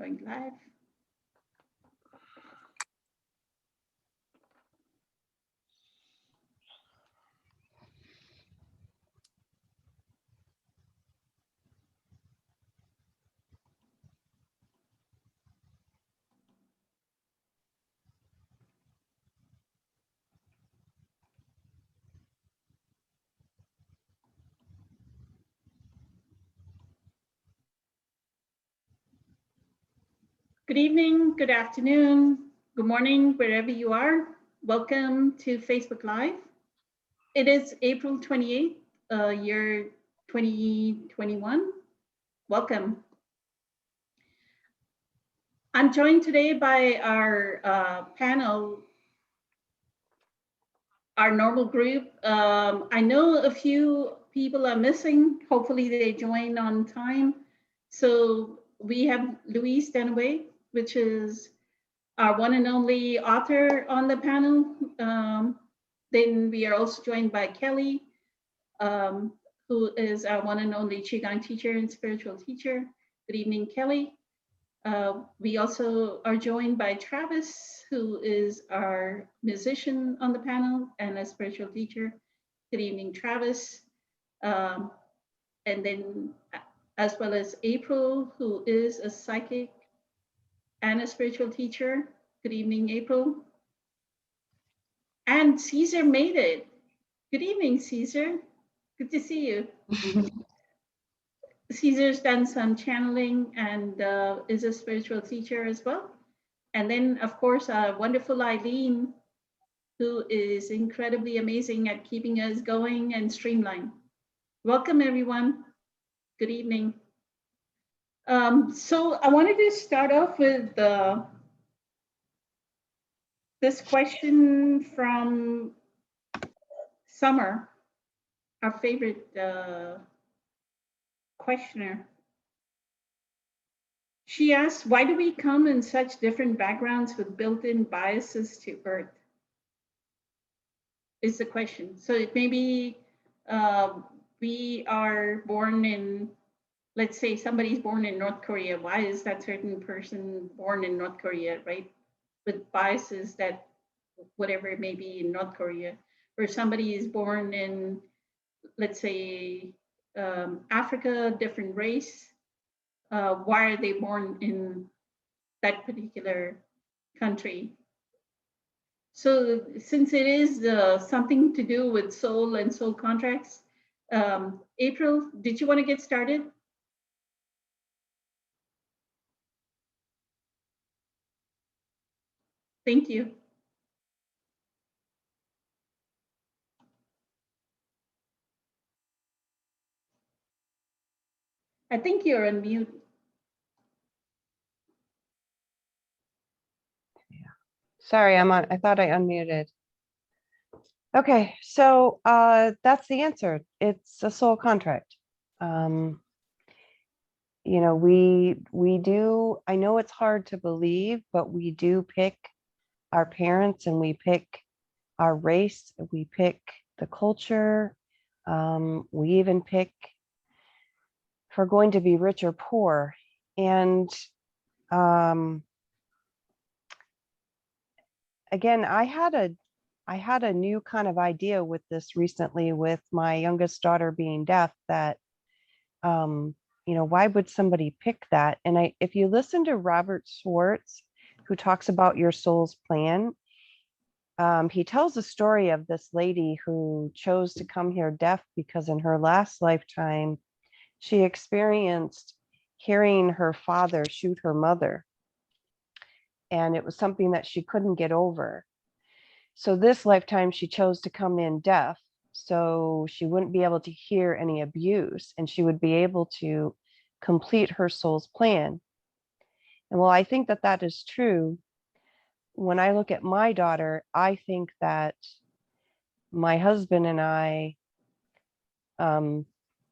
going live. Good evening, good afternoon, good morning, wherever you are. Welcome to Facebook Live. It is April 28th, year 2021. Welcome. I'm joined today by our panel, our normal group. I know a few people are missing. Hopefully they join on time. So we have Louise Denaway, which is our one and only author on the panel. Then we are also joined by Kelly, who is our one and only Qigong teacher and spiritual teacher. Good evening, Kelly. We also are joined by Travis, who is our musician on the panel and a spiritual teacher. Good evening, Travis. And then as well as April, who is a psychic and a spiritual teacher. Good evening, April. And Caesar made it. Good evening, Caesar. Good to see you. Caesar's done some channeling and is a spiritual teacher as well. And then, of course, wonderful Eileen, who is incredibly amazing at keeping us going and streamlined. Welcome, everyone. Good evening. So I wanted to start off with this question from Summer, our favorite questioner. She asks, why do we come in such different backgrounds with built-in biases to Earth? Is the question. So it may be we are born in, let's say somebody's born in North Korea. Why is that certain person born in North Korea, right? With biases that whatever it may be in North Korea. Or somebody is born in, let's say, Africa, different race. Why are they born in that particular country? So since it is something to do with soul and soul contracts, April, did you want to get started? Thank you. I think you're on mute. Sorry, I'm on. I thought I unmuted. Okay, so that's the answer. It's a soul contract. You know, we do. I know it's hard to believe, but we do pick our parents, and we pick our race. We pick the culture. We even pick if we're going to be rich or poor, and again, I had a new kind of idea with this recently with my youngest daughter being deaf that, you know, why would somebody pick that? And if you listen to Robert Schwartz, who talks about your soul's plan, he tells a story of this lady who chose to come here deaf because in her last lifetime, she experienced hearing her father shoot her mother. And it was something that she couldn't get over. So this lifetime, she chose to come in deaf, so she wouldn't be able to hear any abuse, and she would be able to complete her soul's plan. And while I think that that is true, when I look at my daughter, I think that my husband and I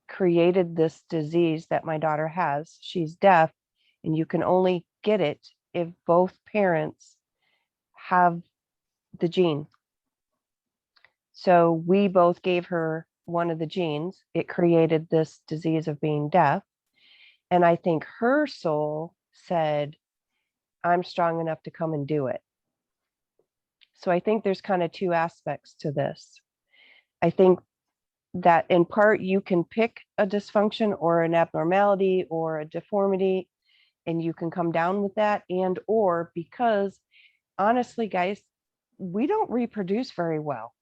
created this disease that my daughter has. She's deaf, and you can only get it if both parents have the gene. So we both gave her one of the genes. It created this disease of being deaf. And I think her soul said, I'm strong enough to come and do it. So I think there's kind of two aspects to this. I think that in part you can pick a dysfunction or an abnormality or a deformity, and you can come down with that, and or because honestly, guys, we don't reproduce very well.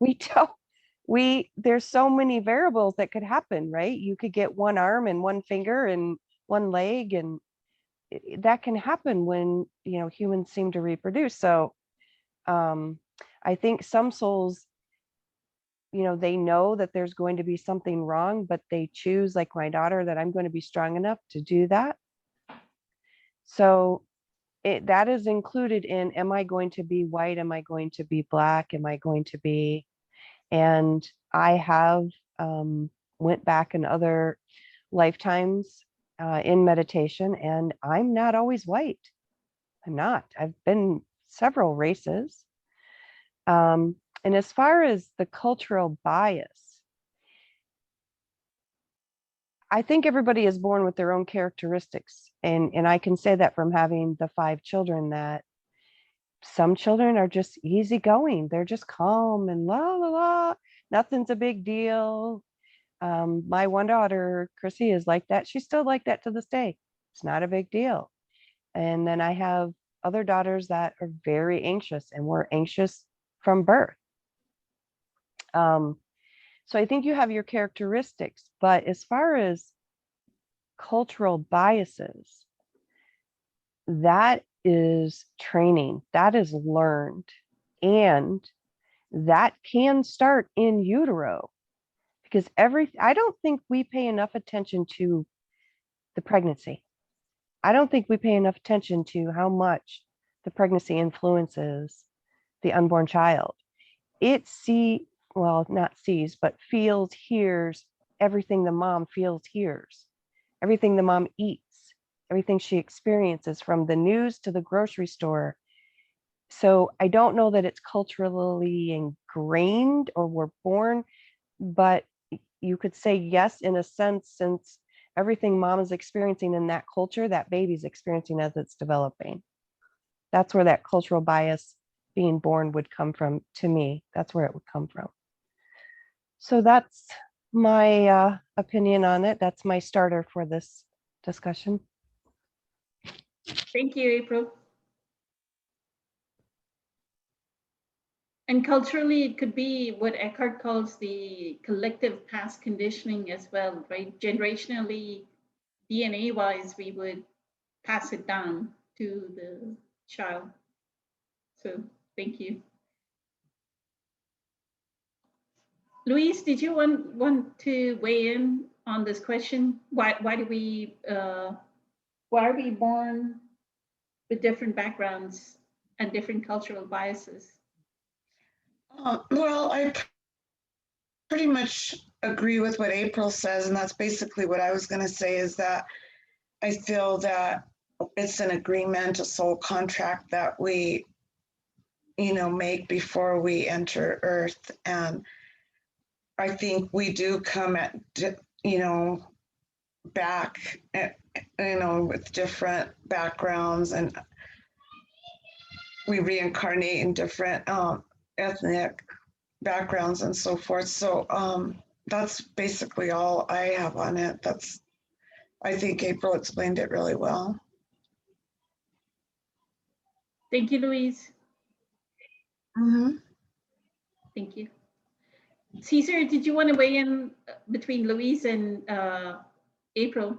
We don't. There's so many variables that could happen, right? You could get one arm and one finger and one leg, and that can happen when, you know, humans seem to reproduce. So I think some souls, you know, they know that there's going to be something wrong, but they choose, like my daughter, that I'm going to be strong enough to do that. So that is included in, am I going to be white? Am I going to be black? Am I going to be, and I have went back in other lifetimes in meditation, and I'm not always white. I'm not. I've been several races. And as far as the cultural bias, I think everybody is born with their own characteristics. And I can say that from having the 5 children, that some children are just easygoing. They're just calm and la, la, la. Nothing's a big deal. My one daughter, Chrissy, is like that. She's still like that to this day. It's not a big deal. And then I have other daughters that are very anxious, and were anxious from birth. So I think you have your characteristics, but as far as cultural biases, that is training, that is learned, and that can start in utero, because I don't think we pay enough attention to the pregnancy. I don't think we pay enough attention to how much the pregnancy influences the unborn child. It well, not sees, but feels, hears everything the mom feels, hears, everything the mom eats, everything she experiences, from the news to the grocery store. So I don't know that it's culturally ingrained or we're born, but you could say yes, in a sense, since everything mom is experiencing in that culture, that baby's experiencing as it's developing. That's where that cultural bias being born would come from. To me, that's where it would come from. So that's my opinion on it. That's my starter for this discussion. Thank you, April. And culturally, it could be what Eckhart calls the collective past conditioning as well, right? Generationally, DNA-wise, we would pass it down to the child. So thank you. Louise, did you want to weigh in on this question? Why are we born with different backgrounds and different cultural biases? Well, I pretty much agree with what April says, and that's basically what I was going to say, is that I feel that it's an agreement, a soul contract that we, make before we enter Earth. And I think we do come at, back, with different backgrounds, and we reincarnate in different ethnic backgrounds and so forth. So that's basically all I have on it. I think April explained it really well. Thank you, Louise. Mm-hmm. Thank you. Caesar, did you want to weigh in between Louise and April?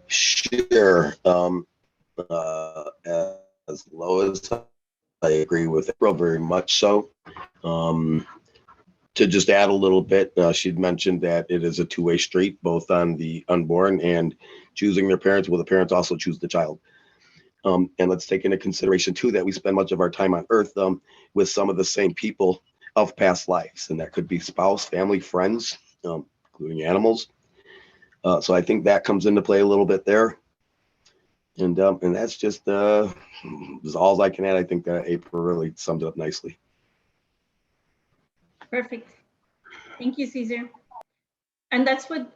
Sure. As Lois, I agree with April very much so. To just add a little bit, she'd mentioned that it is a two-way street, both on the unborn and choosing their parents. Well, the parents also choose the child. And let's take into consideration too that we spend much of our time on Earth with some of the same people of past lives, and that could be spouse, family, friends, including animals. So I think that comes into play a little bit there. And that's just is all I can add. I think April really summed it up nicely. Perfect. Thank you, Caesar. And that's what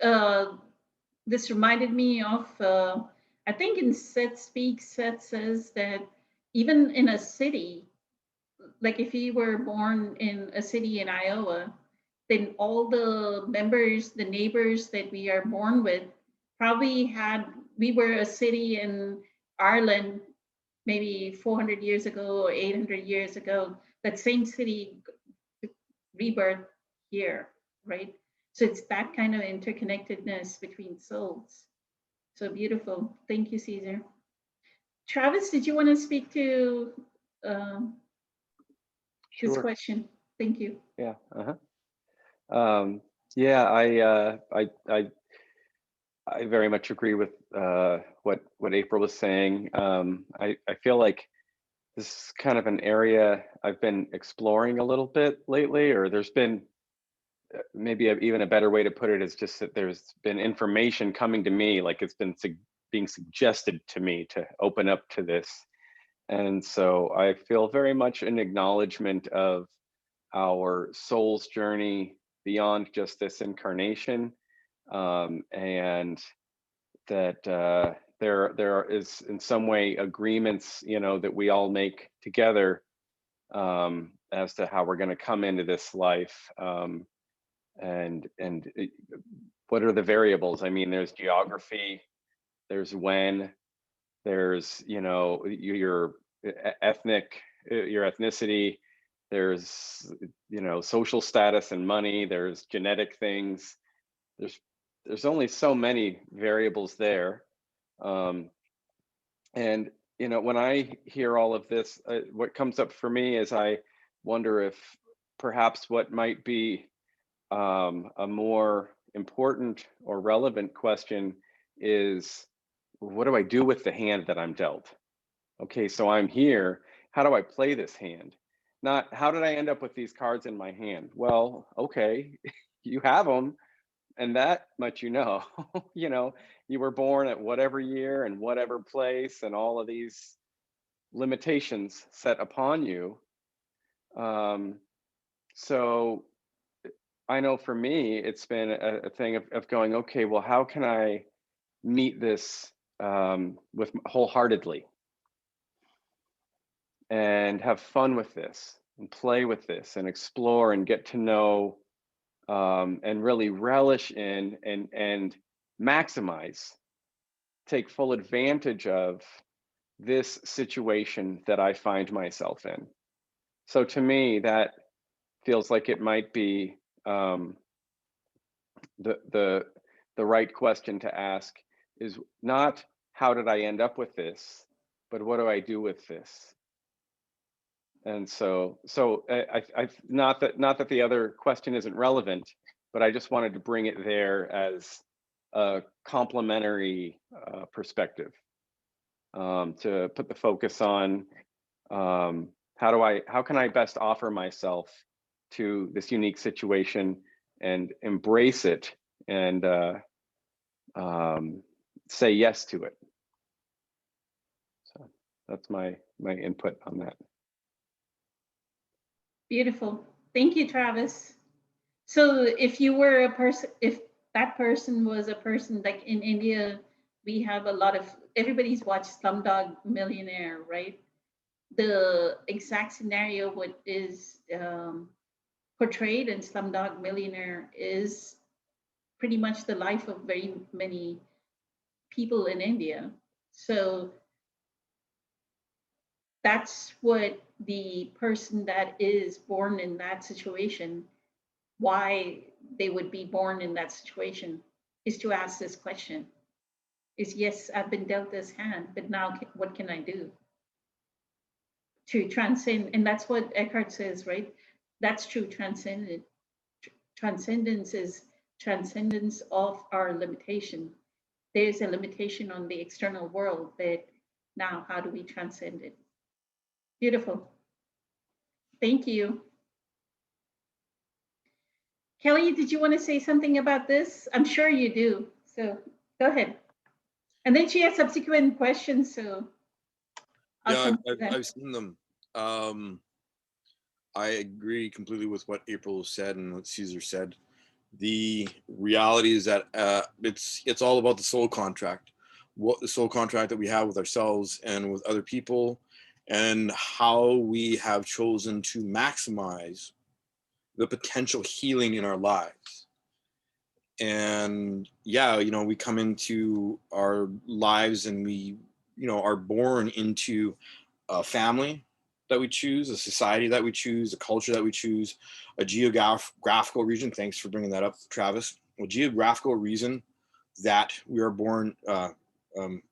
this reminded me of I think in Seth says that even in a city, like if you were born in a city in Iowa, then all the members, the neighbors that we are born with probably we were a city in Ireland maybe 400 years ago or 800 years ago. That same city rebirth here, right? So it's that kind of interconnectedness between souls. So beautiful. Thank you, Caesar. Travis, did you want to speak to this Sure. question? Thank you. Yeah. Yeah. I very much agree with what April was saying. I feel like this is kind of an area I've been exploring a little bit lately, or there's been maybe even a better way to put it is just that there's been information coming to me, like it's been being suggested to me to open up to this. And so I feel very much an acknowledgement of our soul's journey beyond just this incarnation, and that there is in some way agreements, you know, that we all make together as to how we're going to come into this life, and what are the variables. I mean, there's geography, there's when, there's, you know, your ethnicity, there's, you know, social status and money, there's genetic things, there's only so many variables there. And you know, when I hear all of this, what comes up for me is I wonder if perhaps what might be a more important or relevant question is, what do I do with the hand that I'm dealt? Okay, so I'm here. How do I play this hand? Not how did I end up with these cards in my hand? Well, okay, you have them, and that much you know. You know, you were born at whatever year and whatever place, and all of these limitations set upon you. So I know for me, it's been a thing of going, okay, well, how can I meet this with wholeheartedly and have fun with this and play with this and explore and get to know and really relish in and maximize, take full advantage of this situation that I find myself in. So to me, that feels like it might be the right question to ask is not how did I end up with this, but what do I do with this? And so I not that the other question isn't relevant, but I just wanted to bring it there as a complementary perspective, to put the focus on how can I best offer myself to this unique situation and embrace it and say yes to it. So that's my input on that. Beautiful. Thank you, Travis. So if you were a person, if that person was a person like in India, we have a lot of, everybody's watched Slumdog Millionaire, right? The exact scenario what is portrayed in Slumdog Millionaire is pretty much the life of very many people in India. So that's what the person that is born in that situation, why they would be born in that situation, is to ask this question. Is, yes, I've been dealt this hand, but now what can I do to transcend? And that's what Eckhart says, right? That's true transcendence. Transcendence is transcendence of our limitation. There's a limitation on the external world, but now how do we transcend it? Beautiful. Thank you. Kelly, did you want to say something about this? I'm sure you do. So go ahead. And then she has subsequent questions. So yeah, I've seen them. I agree completely with what April said and what Caesar said. The reality is that it's all about the soul contract. what the soul contract that we have with ourselves and with other people, and how we have chosen to maximize the potential healing in our lives. And yeah, we come into our lives and we, are born into a family that we choose, a society that we choose, a culture that we choose, a geographical region. Thanks for bringing that up, Travis. A geographical reason that we are born,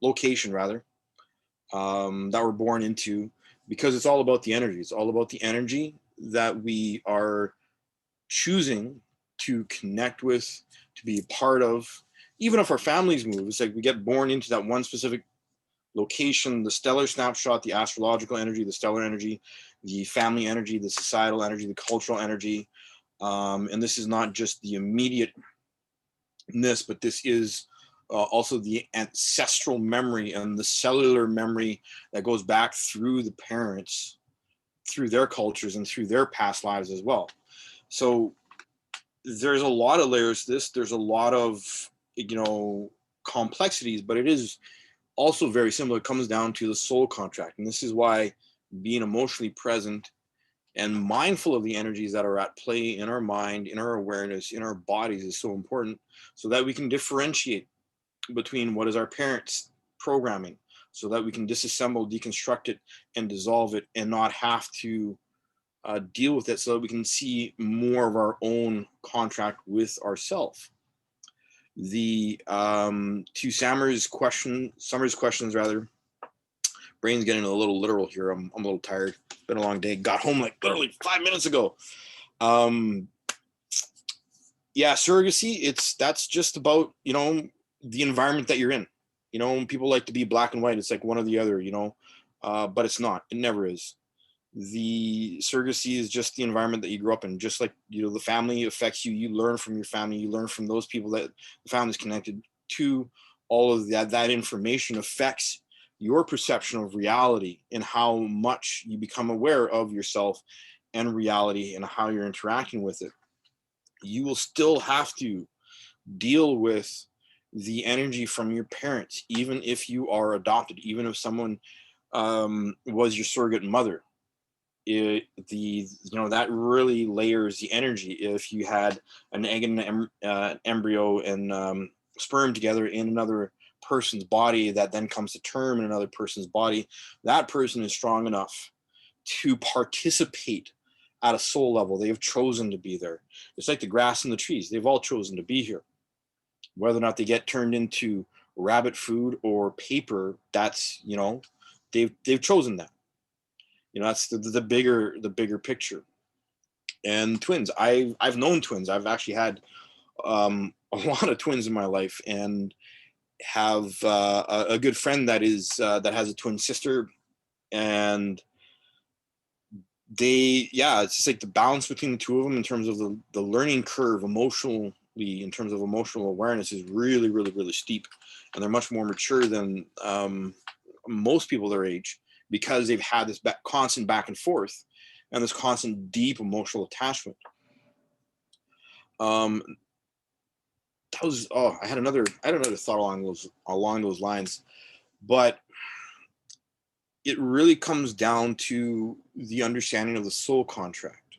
location rather, that we're born into, because it's all about the energy. It's all about the energy that we are choosing to connect with, to be a part of. Even if our families move, it's like we get born into that one specific location, the stellar snapshot, the astrological energy, the stellar energy, the family energy, the societal energy, the cultural energy. And this is not just the immediateness, but this is also the ancestral memory and the cellular memory that goes back through the parents, through their cultures and through their past lives as well. So there's a lot of layers to this. There's a lot of, complexities, but it is also very similar. It comes down to the soul contract. And this is why being emotionally present and mindful of the energies that are at play in our mind, in our awareness, in our bodies is so important, so that we can differentiate between what is our parents' programming, so that we can disassemble, deconstruct it, and dissolve it, and not have to deal with it, so that we can see more of our own contract with ourself. The to Summers' questions rather, brain's getting a little literal here. I'm a little tired. It's been a long day. Got home like literally 5 minutes ago. Yeah, surrogacy, that's just about, the environment that you're in. People like to be black and white. It's like one or the other, but it's not. It never is. The surrogacy is just the environment that you grew up in. Just like, the family affects you. You learn from your family. You learn from those people that the family's connected to. All of that information affects your perception of reality and how much you become aware of yourself and reality and how you're interacting with it. You will still have to deal with the energy from your parents, even if you are adopted, even if someone was your surrogate mother. That really layers the energy. If you had an egg and embryo and sperm together in another person's body that then comes to term in another person's body, that person is strong enough to participate at a soul level. They have chosen to be there. It's like the grass and the trees. They've all chosen to be here. Whether or not they get turned into rabbit food or paper, that's, they've chosen that. That's the bigger picture. And twins, I've known twins. I've actually had a lot of twins in my life, and have a good friend that has a twin sister, and it's just like the balance between the two of them in terms of the learning curve emotionally, in terms of emotional awareness, is really, really, really steep, and they're much more mature than most people their age, because they've had this constant back and forth and this constant deep emotional attachment. I had another thought along those lines, but it really comes down to the understanding of the soul contract,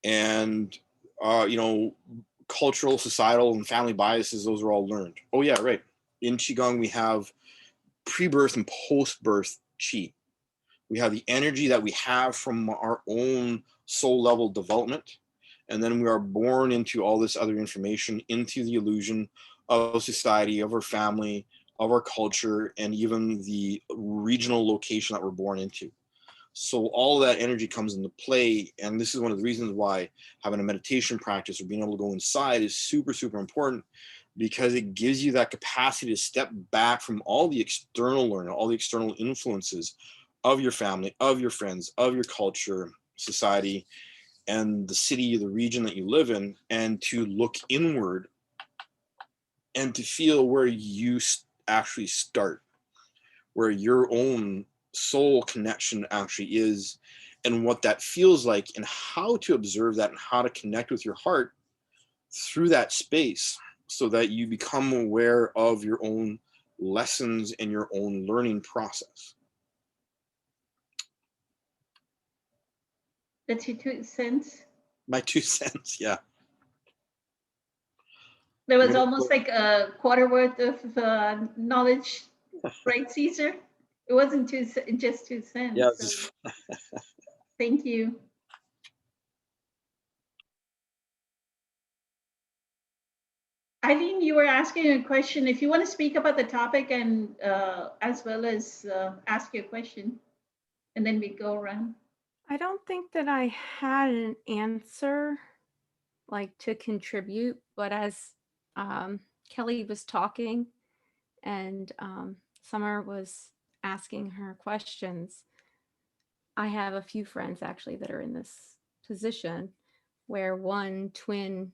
and cultural, societal, and family biases. Those are all learned. Oh yeah, right. In Qigong, we have pre-birth and post-birth Qi. We have the energy that we have from our own soul level development. And then we are born into all this other information, into the illusion of society, of our family, of our culture, and even the regional location that we're born into. So all of that energy comes into play. And this is one of the reasons why having a meditation practice or being able to go inside is super, super important, because it gives you that capacity to step back from all the external learning, all the external influences of your family, of your friends, of your culture, society, and the city, the region that you live in, and to look inward and to feel where you actually start, where your own soul connection actually is, and what that feels like, and how to observe that, and how to connect with your heart through that space, so that you become aware of your own lessons in your own learning process. That's your 2 cents. My 2 cents, yeah. There was Yeah. almost like a quarter worth of knowledge, right, Caesar? It wasn't just 2 cents. Yeah, So thank you. Eileen, you were asking a question. If you want to speak about the topic and as well as ask your question, and then we go around. I don't think that I had an answer like to contribute, but as Kelly was talking and Summer was asking her questions, I have a few friends actually that are in this position where one twin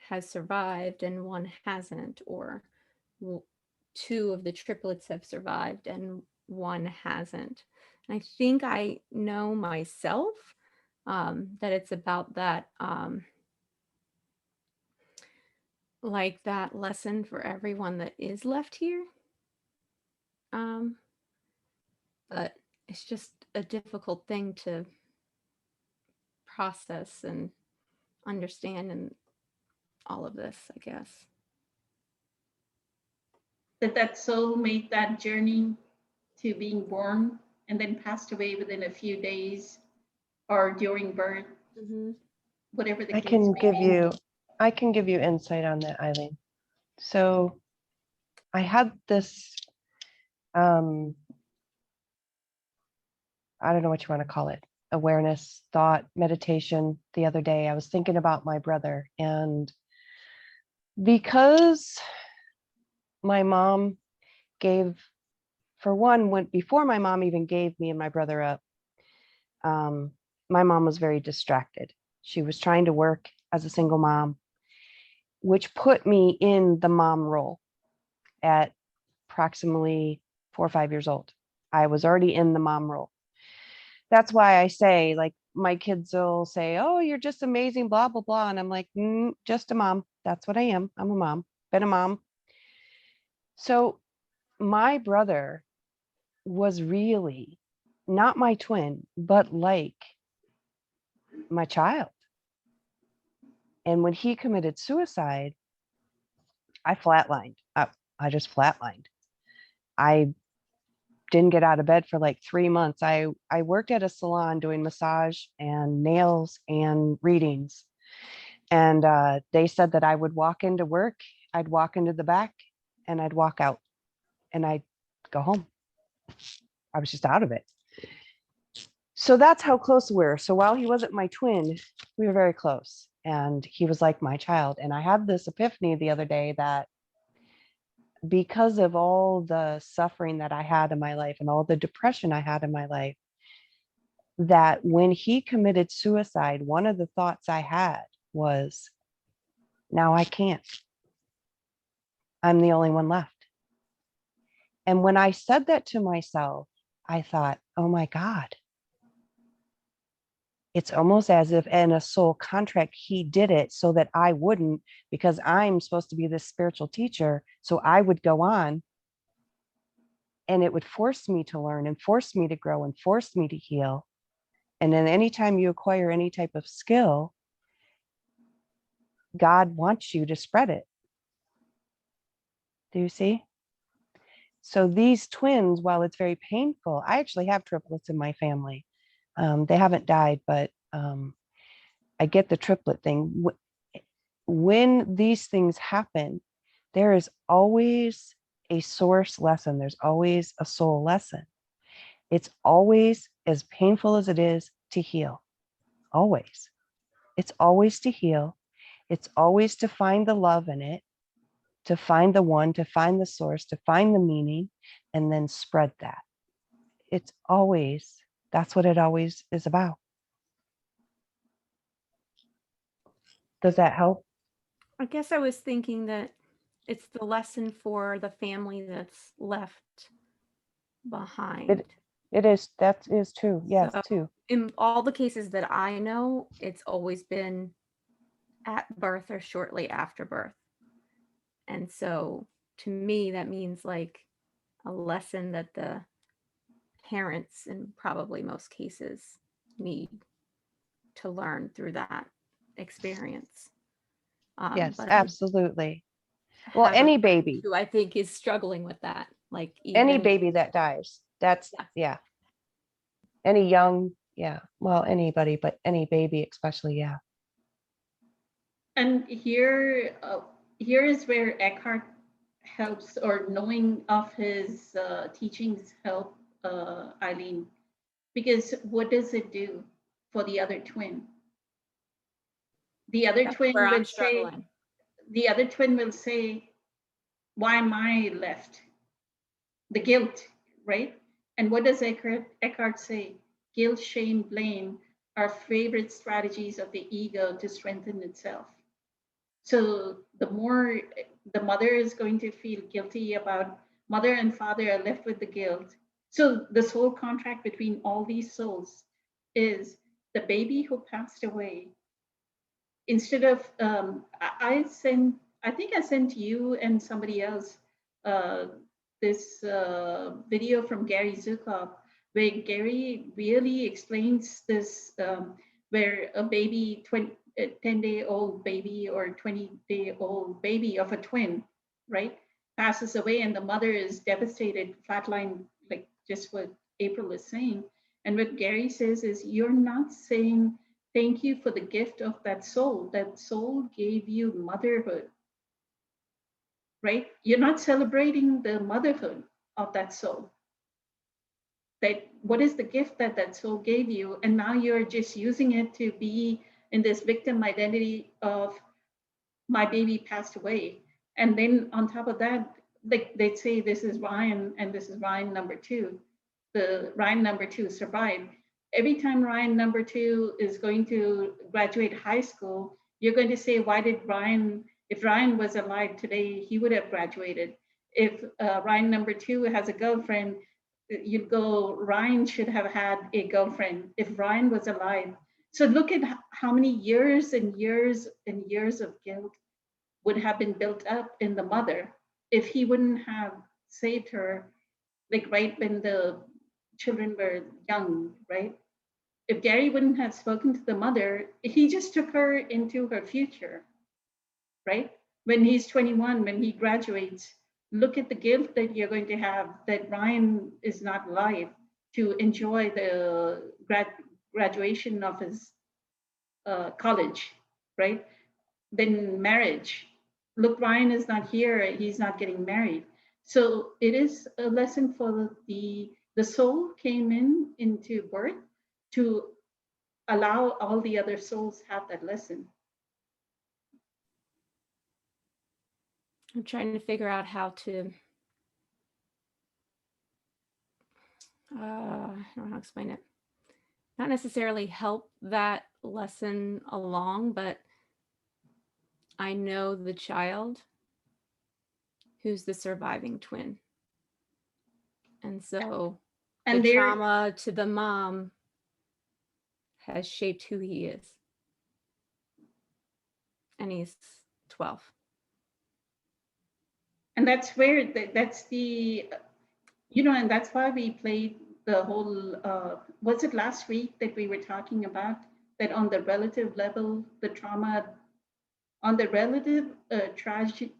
has survived and one hasn't, or two of the triplets have survived and one hasn't. And I think I know myself that it's about that, like that lesson for everyone that is left here. But it's just a difficult thing to process and understand and all of this, I guess. That soul made that journey to being born and then passed away within a few days or during birth, whatever the I case can may give be. you, I can give you insight on that, Eileen. So I had this, I don't know what you want to call it, awareness, thought, meditation the other day. I was thinking about my brother, and because my mom gave, for one, went before my mom even gave me and my brother up, my mom was very distracted. She was trying to work as a single mom, which put me in the mom role at approximately 4 or 5 years old. I was already in the mom role. That's why I say, like, my kids will say, oh, you're just amazing, blah, blah, blah. And I'm like, just a mom. That's what I am. I'm a mom, been a mom. So my brother was really not my twin, but like my child. And when he committed suicide, I flatlined. I just flatlined. I didn't get out of bed for like 3 months. I worked at a salon doing massage and nails and readings. And they said that I would walk into work, I'd walk into the back, and I'd walk out, and I'd go home. I was just out of it. So that's how close we were. So while he wasn't my twin, we were very close, and he was like my child. And I had this epiphany the other day that because of all the suffering that I had in my life and all the depression I had in my life, that when he committed suicide, one of the thoughts I had was, now I can't. I'm the only one left. And when I said that to myself, I thought, oh my God. It's almost as if in a soul contract, he did it so that I wouldn't, because I'm supposed to be this spiritual teacher. So I would go on, and it would force me to learn and force me to grow and force me to heal. And then anytime you acquire any type of skill, God wants you to spread it. Do you see? So these twins, while it's very painful, I actually have triplets in my family. They haven't died, but I get the triplet thing. When these things happen, there is always a source lesson. There's always a soul lesson. It's always as painful as it is to heal. Always. It's always to heal. It's always to find the love in it, to find the one, to find the source, to find the meaning, and then spread that. It's always, that's what it always is about. Does that help? I guess I was thinking that it's the lesson for the family that's left behind. It is, that is true. Yes, So, too. in all the cases that I know, it's always been at birth or shortly after birth. And so to me, that means like a lesson that the parents, in probably most cases, need to learn through that experience. Yes, But I absolutely. Well, have a any friend baby, who I think is struggling with that. Like any even baby that dies, that's, Yeah. yeah. Any young, yeah, well, anybody, but any baby especially, yeah. And here is where Eckhart helps, or knowing of his teachings help Eileen, because what does it do for the other twin? The other that's twin where I'm will say, struggling. the other twin will say, why am I left? The guilt, right? And what does Eckhart say? Guilt, shame, blame are favorite strategies of the ego to strengthen itself. So the more the mother is going to feel guilty about, mother and father are left with the guilt. So the soul contract between all these souls is the baby who passed away. Instead of I think I sent you and somebody else uh, this video from Gary Zukov, where Gary really explains this, where a baby, 10-day-old baby or 20-day-old baby of a twin, right, passes away, and the mother is devastated, flatline, like just what April is saying. And what Gary says is, you're not saying thank you for the gift of that soul. That soul gave you motherhood, right? You're not celebrating the motherhood of that soul. That what is the gift that that soul gave you? And now you're just using it to be in this victim identity of, my baby passed away. And then on top of that, they'd say, this is Ryan and this is Ryan number two. The Ryan number two survived. Every time Ryan number two is going to graduate high school, you're going to say, why did Ryan, if Ryan was alive today, he would have graduated. If Ryan number two has a girlfriend, you'd go, Ryan should have had a girlfriend if Ryan was alive. So look at how many years and years and years of guilt would have been built up in the mother if he wouldn't have saved her, like right when the children were young, right? If Gary wouldn't have spoken to the mother, he just took her into her future, right? When he's 21, when he graduates, look at the guilt that you're going to have that Ryan is not alive to enjoy the graduation of his college, right? Then marriage. Look, Ryan is not here. He's not getting married. So it is a lesson for the soul came into birth to allow all the other souls have that lesson. I'm trying to figure out how to I don't know how to explain it. Not necessarily help that lesson along, but I know the child who's the surviving twin. And so And the there, trauma to the mom has shaped who he is. And he's 12. and that's where that's the, you know, and that's why we played the whole, was it last week that we were talking about that on the relative level, the trauma, on the relative tragedy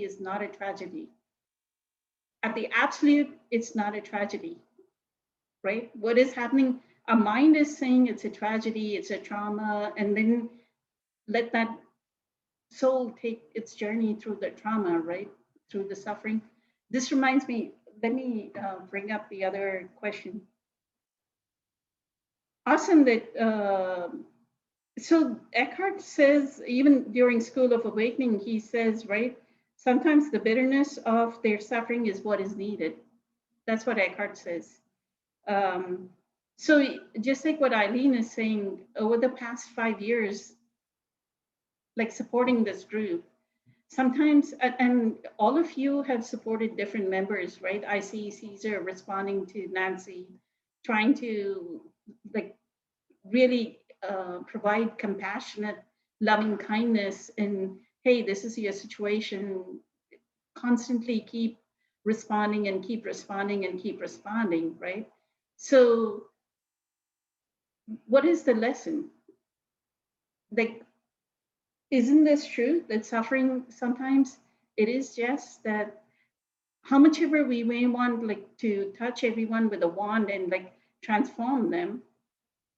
is not a tragedy. At the absolute, it's not a tragedy, right? What is happening, our mind is saying it's a tragedy, it's a trauma, and then let that soul take its journey through the trauma, right? Through the suffering. This reminds me, let me bring up the other question. Awesome that, so Eckhart says, even during School of Awakening, he says, right, sometimes the bitterness of their suffering is what is needed. That's what Eckhart says. So just like what Eileen is saying, over the past 5 years, like supporting this group, sometimes, and all of you have supported different members, right? I see Caesar responding to Nancy, trying to like really provide compassionate, loving kindness, and hey, this is your situation. Constantly keep responding and keep responding and keep responding, right? So what is the lesson? Like, isn't this true that suffering sometimes it is just that how much ever we may want like to touch everyone with a wand and like transform them,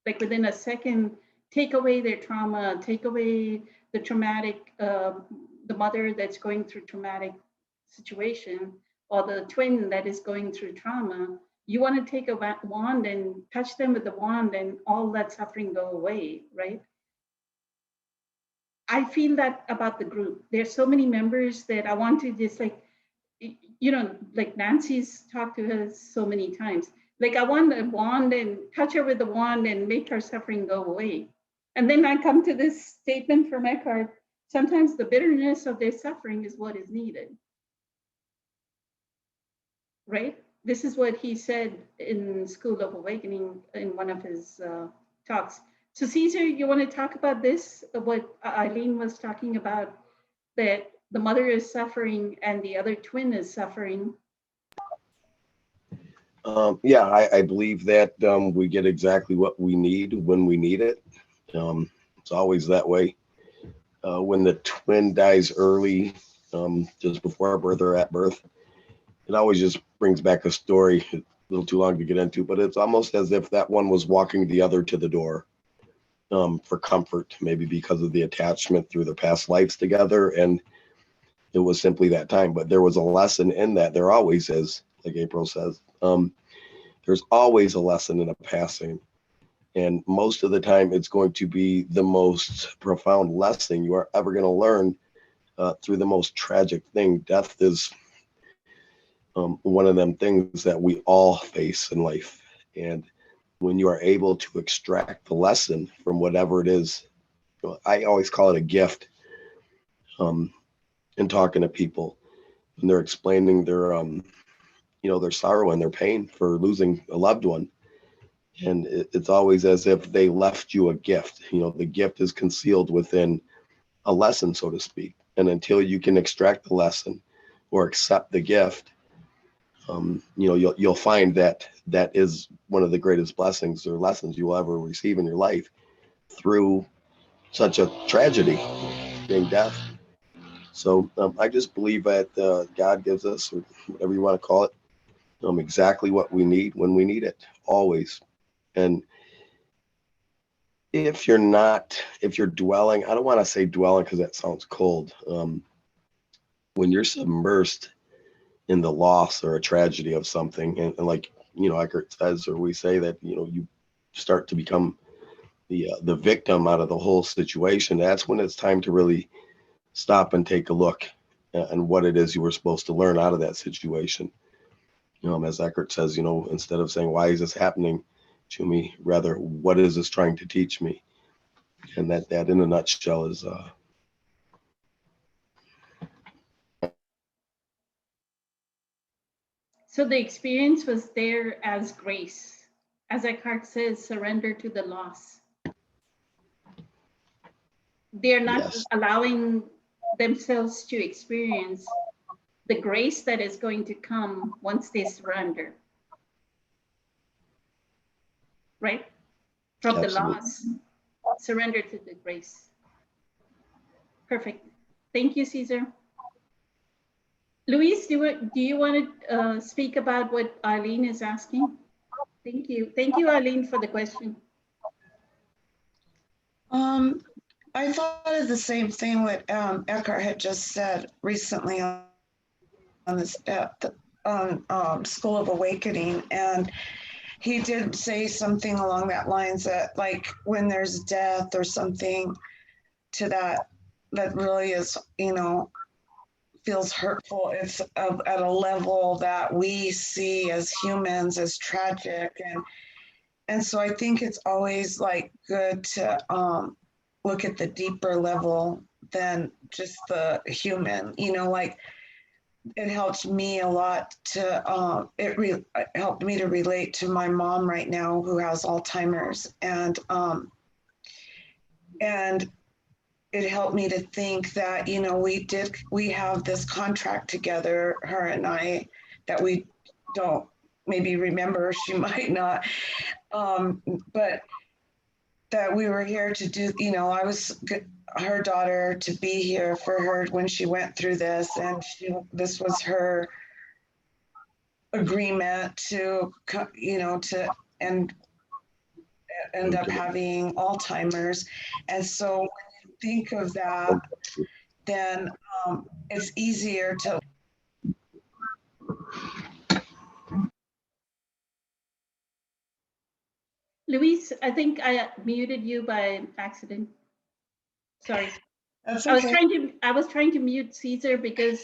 like within a second, take away their trauma, take away the traumatic, the mother that's going through traumatic situation, or the twin that is going through trauma. You want to take a wand and touch them with the wand and all that suffering go away, right? I feel that about the group. There's so many members that I want to just like, like Nancy's talked to us so many times. Like I want a wand and touch her with the wand and make her suffering go away. And then I come to this statement from Eckhart, sometimes the bitterness of their suffering is what is needed. Right? This is what he said in School of Awakening in one of his talks. So Caesar, you want to talk about this, what Eileen was talking about, that the mother is suffering and the other twin is suffering? Yeah, I believe that we get exactly what we need when we need it. It's always that way. When the twin dies early, just before birth or at birth, it always just brings back a story, a little too long to get into, but it's almost as if that one was walking the other to the door for comfort, maybe because of the attachment through their past lives together. And it was simply that time, but there was a lesson in that. There always is, like April says. There's always a lesson in a passing. And most of the time, it's going to be the most profound lesson you are ever going to learn through the most tragic thing. Death is one of them things that we all face in life. And when you are able to extract the lesson from whatever it is, I always call it a gift. In talking to people, and they're explaining their their sorrow and their pain for losing a loved one, and it's always as if they left you a gift. The gift is concealed within a lesson, so to speak, and until you can extract the lesson or accept the gift, you'll find that that is one of the greatest blessings or lessons you will ever receive in your life through such a tragedy, being death. So I just believe that God gives us, or whatever you want to call it, exactly what we need when we need it, always. And if you're dwelling, I don't want to say dwelling because that sounds cold. When you're submersed in the loss or a tragedy of something, and like, Eckhart says, or we say that, you start to become the victim out of the whole situation, that's when it's time to really stop and take a look at what it is you were supposed to learn out of that situation. As Eckhart says, instead of saying, why is this happening to me? Rather, what is this trying to teach me? And that in a nutshell is So the experience was there as grace. As Eckhart says, surrender to the loss. They're not Yes. allowing themselves to experience the grace that is going to come once they surrender. Right? From Absolutely. the loss, surrender to the grace. Perfect. Thank you, Caesar. Luis, do you want to speak about what Eileen is asking? Thank you. Thank you, Eileen, for the question. I thought of the same thing what Eckhart had just said recently on this School of Awakening, and he did say something along that lines that, like, when there's death or something to that really is, feels hurtful. It's at a level that we see as humans as tragic, and so I think it's always like good to look at the deeper level than just the human. Like, it helps me a lot to it helped me to relate to my mom right now who has Alzheimer's, and it helped me to think that we have this contract together, her and I, that we don't maybe remember, she might not, but that we were here to do, you know, I was her daughter to be here for her when she went through this, and this was her agreement to, you know, to end up having Alzheimer's. And so when you think of that, then it's easier to. Luis, I think I muted you by accident. Sorry. That's I was okay. trying to mute Caesar because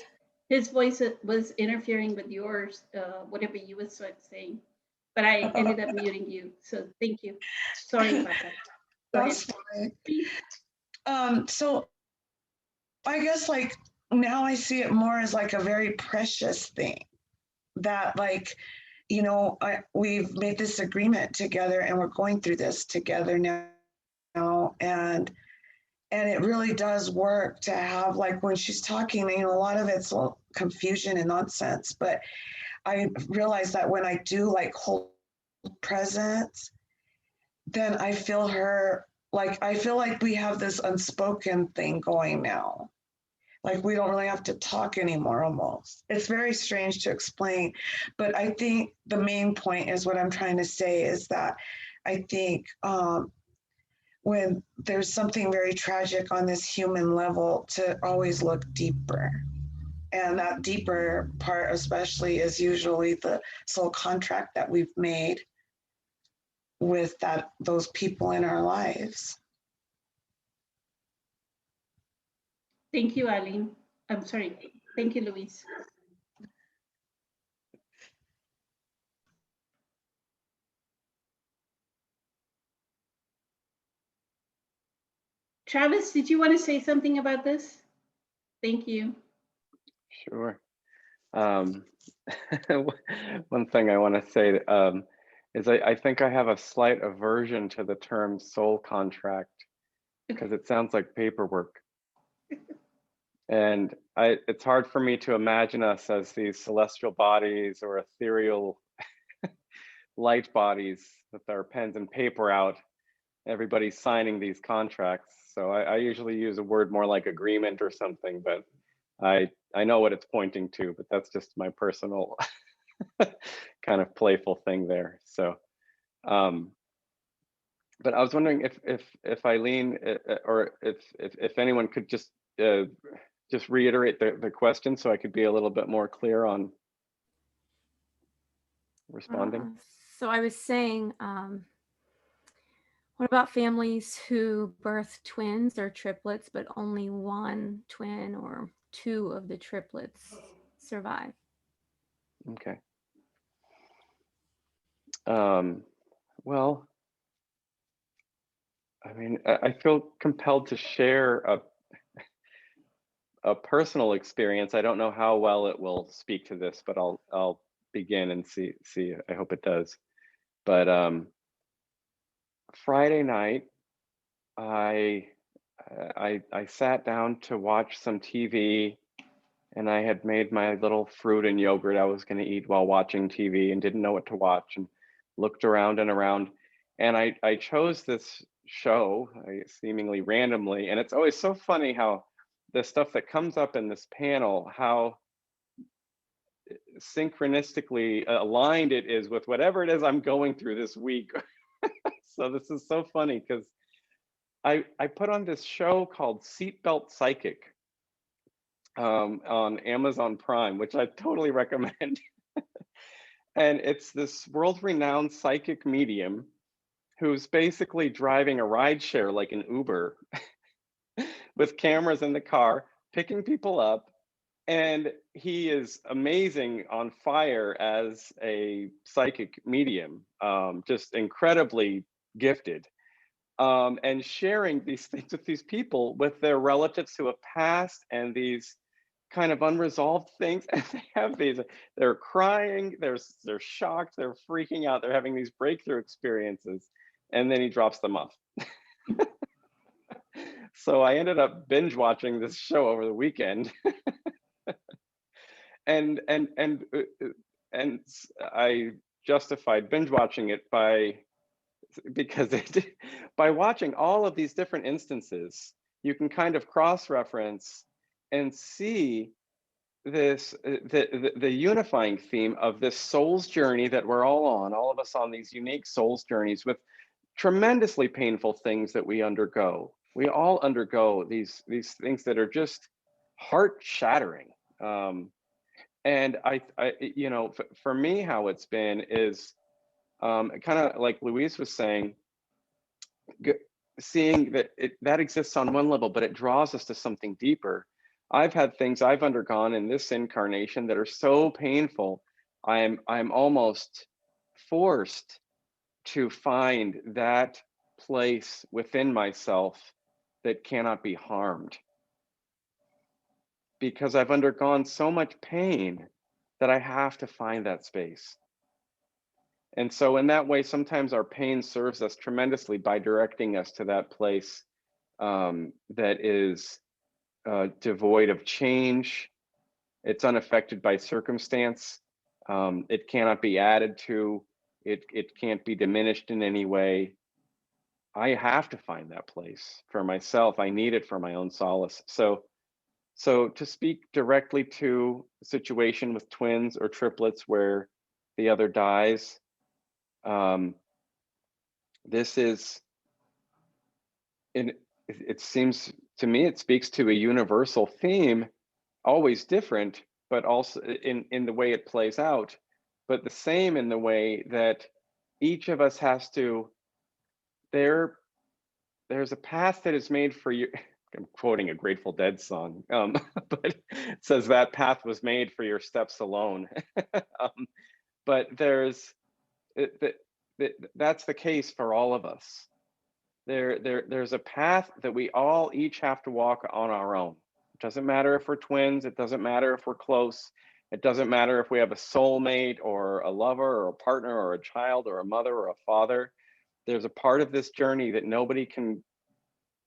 his voice was interfering with yours, whatever you were saying. But I ended up muting you. So thank you. Sorry about that. Go ahead. That's fine. So I guess like now I see it more as like a very precious thing that, like, you know, we've made this agreement together and we're going through this together now, and it really does work to have, like, when she's talking, you know, a lot of it's confusion and nonsense, but I realize that when I do like hold presence, then I feel her, like, I feel like we have this unspoken thing going now. Like we don't really have to talk anymore almost. It's very strange to explain, but I think the main point is what I'm trying to say is that I think when there's something very tragic on this human level, to always look deeper. And that deeper part especially is usually the soul contract that we've made with those people in our lives. Thank you, Eileen. I'm sorry. Thank you, Luis. Travis, did you want to say something about this? Thank you. Sure. One thing I want to say is I think I have a slight aversion to the term soul contract because it sounds like paperwork. And it's hard for me to imagine us as these celestial bodies or ethereal light bodies with our pens and paper out, everybody signing these contracts. So I usually use a word more like agreement or something, but I know what it's pointing to, but that's just my personal kind of playful thing there. So, but I was wondering if Eileen or if anyone could just reiterate the question so I could be a little bit more clear on responding. So I was saying, what about families who birth twins or triplets, but only one twin or two of the triplets survive? Okay. Well, I mean, I feel compelled to share a personal experience. I don't know how well it will speak to this, but I'll begin and see. I hope it does. But Friday night, I sat down to watch some TV, and I had made my little fruit and yogurt I was going to eat while watching TV and didn't know what to watch and looked around and around. And I chose this show seemingly randomly. And it's always so funny how the stuff that comes up in this panel, how synchronistically aligned it is with whatever it is I'm going through this week. So this is so funny because I put on this show called Seatbelt Psychic on Amazon Prime, which I totally recommend. And it's this world-renowned psychic medium who's basically driving a rideshare like an Uber with cameras in the car, picking people up. And he is amazing, on fire as a psychic medium, just incredibly gifted. And sharing these things with these people, with their relatives who have passed, and these kind of unresolved things. And they have these, they're crying, they're shocked, they're freaking out, they're having these breakthrough experiences, and then he drops them off. So I ended up binge watching this show over the weekend. And I justified binge watching it because by watching all of these different instances, you can kind of cross-reference and see this the unifying theme of this soul's journey that we're all of us on these unique soul's journeys with tremendously painful things that we undergo. We all undergo these things that are just heart-shattering. And I you know, for me, how it's been is kind of like Louise was saying, seeing that that exists on one level, but it draws us to something deeper. I've had things I've undergone in this incarnation that are so painful, I'm almost forced to find that place within myself that cannot be harmed. Because I've undergone so much pain that I have to find that space. And so in that way, sometimes our pain serves us tremendously by directing us to that place that is devoid of change. It's unaffected by circumstance. It cannot be added to. It can't be diminished in any way. I have to find that place for myself. I need it for my own solace. So to speak directly to a situation with twins or triplets where the other dies, this is, it seems to me, it speaks to a universal theme, always different, but also in the way it plays out, but the same in the way that each of us has to, there's a path that is made for you. I'm quoting a Grateful Dead song, but it says that path was made for your steps alone. But that's the case for all of us. There's a path that we all each have to walk on our own. It doesn't matter if we're twins. It doesn't matter if we're close. It doesn't matter if we have a soulmate or a lover or a partner or a child or a mother or a father. There's a part of this journey that nobody can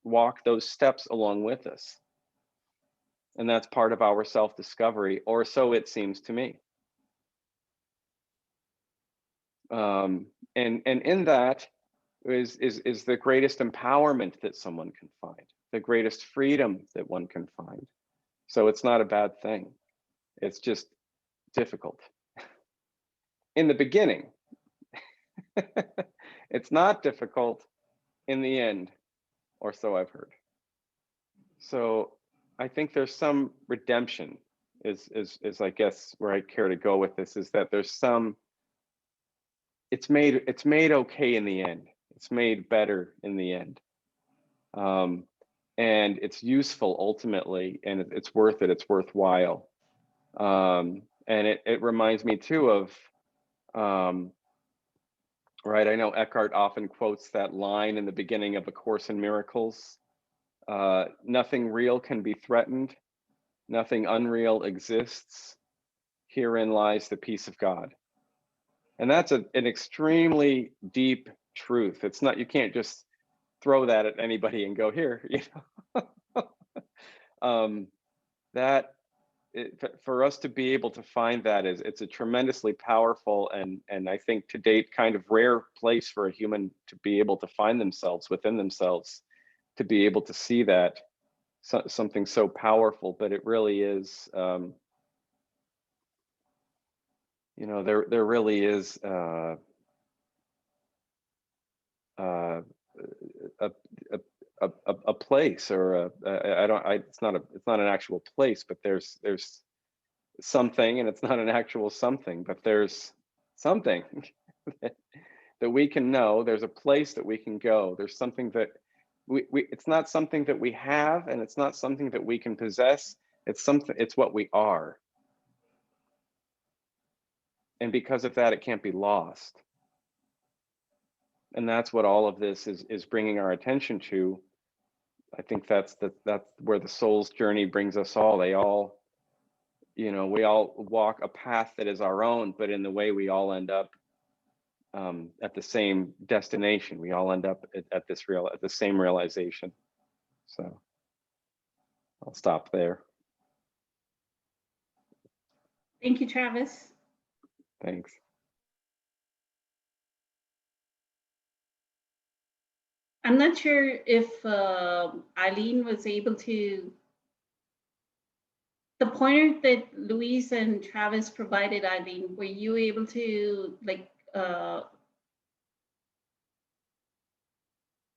walk those steps along with us. And that's part of our self-discovery, or so it seems to me. And in that is the greatest empowerment that someone can find, the greatest freedom that one can find. So it's not a bad thing. It's just difficult. In the beginning, it's not difficult in the end, or so I've heard. So I think there's some redemption is I guess where I care to go with this, is that there's some, it's made okay in the end. It's made better in the end. And it's useful ultimately, and it's worth it, it's worthwhile. And it reminds me too of, right, I know Eckhart often quotes that line in the beginning of A Course in Miracles, nothing real can be threatened, nothing unreal exists, herein lies the peace of God. And that's an extremely deep truth. It's not, you can't just throw that at anybody and go, here, you know. For us to be able to find that it's a tremendously powerful and I think to date kind of rare place for a human to be able to find themselves within themselves, to be able to see that something so powerful. But it really is, you know, there really is a place, or it's not an actual place, but there's something, and it's not an actual something, but there's something that we can know. There's a place that we can go. There's something that it's not something that we have, and it's not something that we can possess. It's what we are. And because of that, it can't be lost. And that's what all of this is bringing our attention to. I think that's where the soul's journey brings us all. They all, you know, we all walk a path that is our own, but in the way we all end up at the same destination. We all end up at the same realization. So I'll stop there. Thank you, Travis. Thanks. I'm not sure if Eileen was able to, the pointer that Louise and Travis provided, Eileen, were you able to like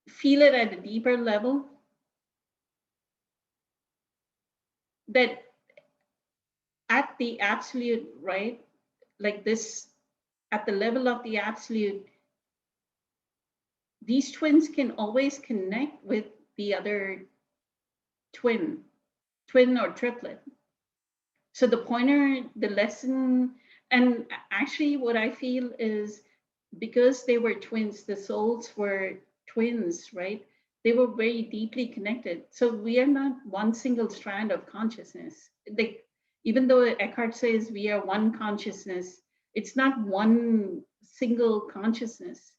feel it at a deeper level? That at the absolute, right? Like this, at the level of the absolute, these twins can always connect with the other twin or triplet. So the pointer, the lesson, and actually what I feel is because they were twins, the souls were twins, right? They were very deeply connected. So we are not one single strand of consciousness. Even though Eckhart says we are one consciousness, it's not one single consciousness.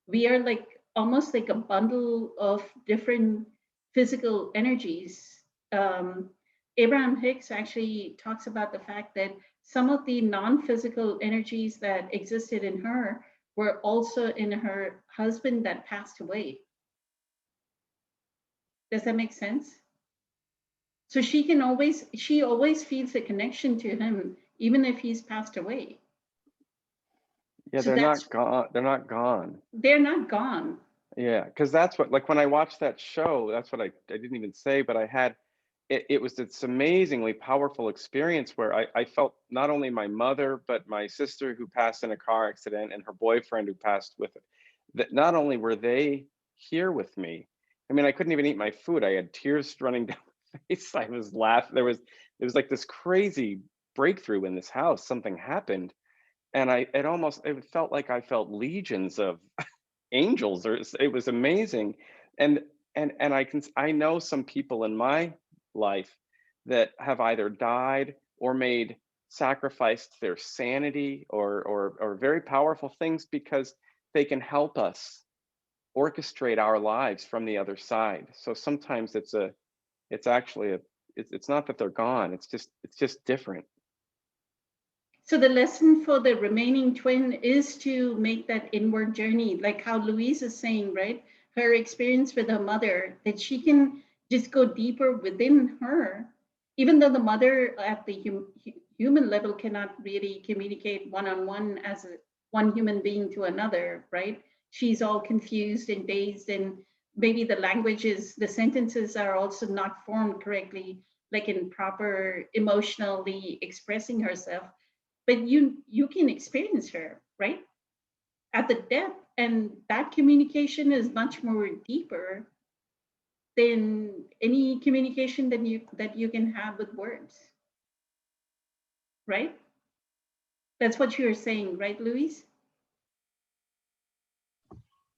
We are like almost like a bundle of different physical energies. Abraham Hicks actually talks about the fact that some of the non-physical energies that existed in her were also in her husband that passed away. Does that make sense? So she always feels a connection to him, even if he's passed away. Yeah, So they're not gone. They're not gone. They're not gone. Yeah, because that's what, like when I watched that show, that's what I didn't even say, but I had, it was this amazingly powerful experience where I felt not only my mother, but my sister who passed in a car accident and her boyfriend who passed with it, that not only were they here with me, I mean, I couldn't even eat my food. I had tears running down my face. I was laughing. It was like this crazy breakthrough in this house. Something happened. And it felt like I felt legions of angels, or it was amazing. And I know some people in my life that have either died or made sacrificed their sanity or very powerful things because they can help us orchestrate our lives from the other side. So sometimes it's not that they're gone, it's just different. So the lesson for the remaining twin is to make that inward journey, like how Louise is saying, right? Her experience with her mother, that she can just go deeper within her, even though the mother at the human level cannot really communicate one-on-one as one human being to another, right? She's all confused and dazed, and maybe the sentences are also not formed correctly, like in proper emotionally expressing herself. But you can experience her, right, at the depth, and that communication is much more deeper than any communication that you can have with words, right? That's what you're saying, right, Louise?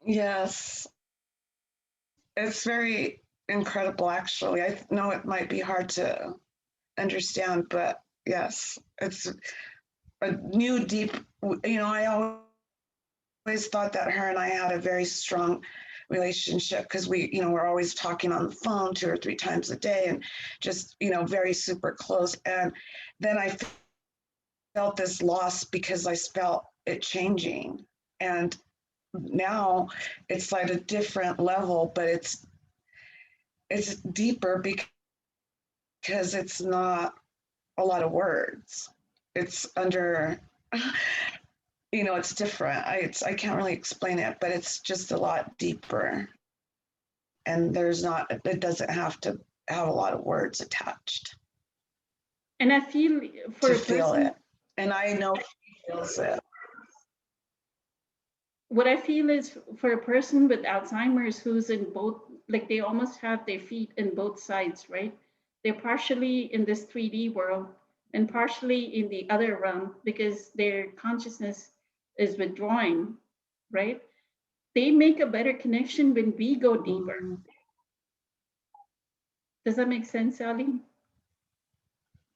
Yes, it's very incredible, actually. I know it might be hard to understand, but yes, it's a new deep, I always thought that her and I had a very strong relationship because we're always talking on the phone 2 or 3 times a day and just, very super close. And then I felt this loss because I felt it changing. And now it's like a different level, but it's deeper because it's not a lot of words. It's under, it's different. I can't really explain it, but it's just a lot deeper. And it doesn't have to have a lot of words attached. And I feel for to a feel person, it. And I know she feels it. what I feel is for a person with Alzheimer's who's in both, like they almost have their feet in both sides, right? They're partially in this 3D world and partially in the other realm because their consciousness is withdrawing, right? They make a better connection when we go deeper. Mhm. Does that make sense, Ali?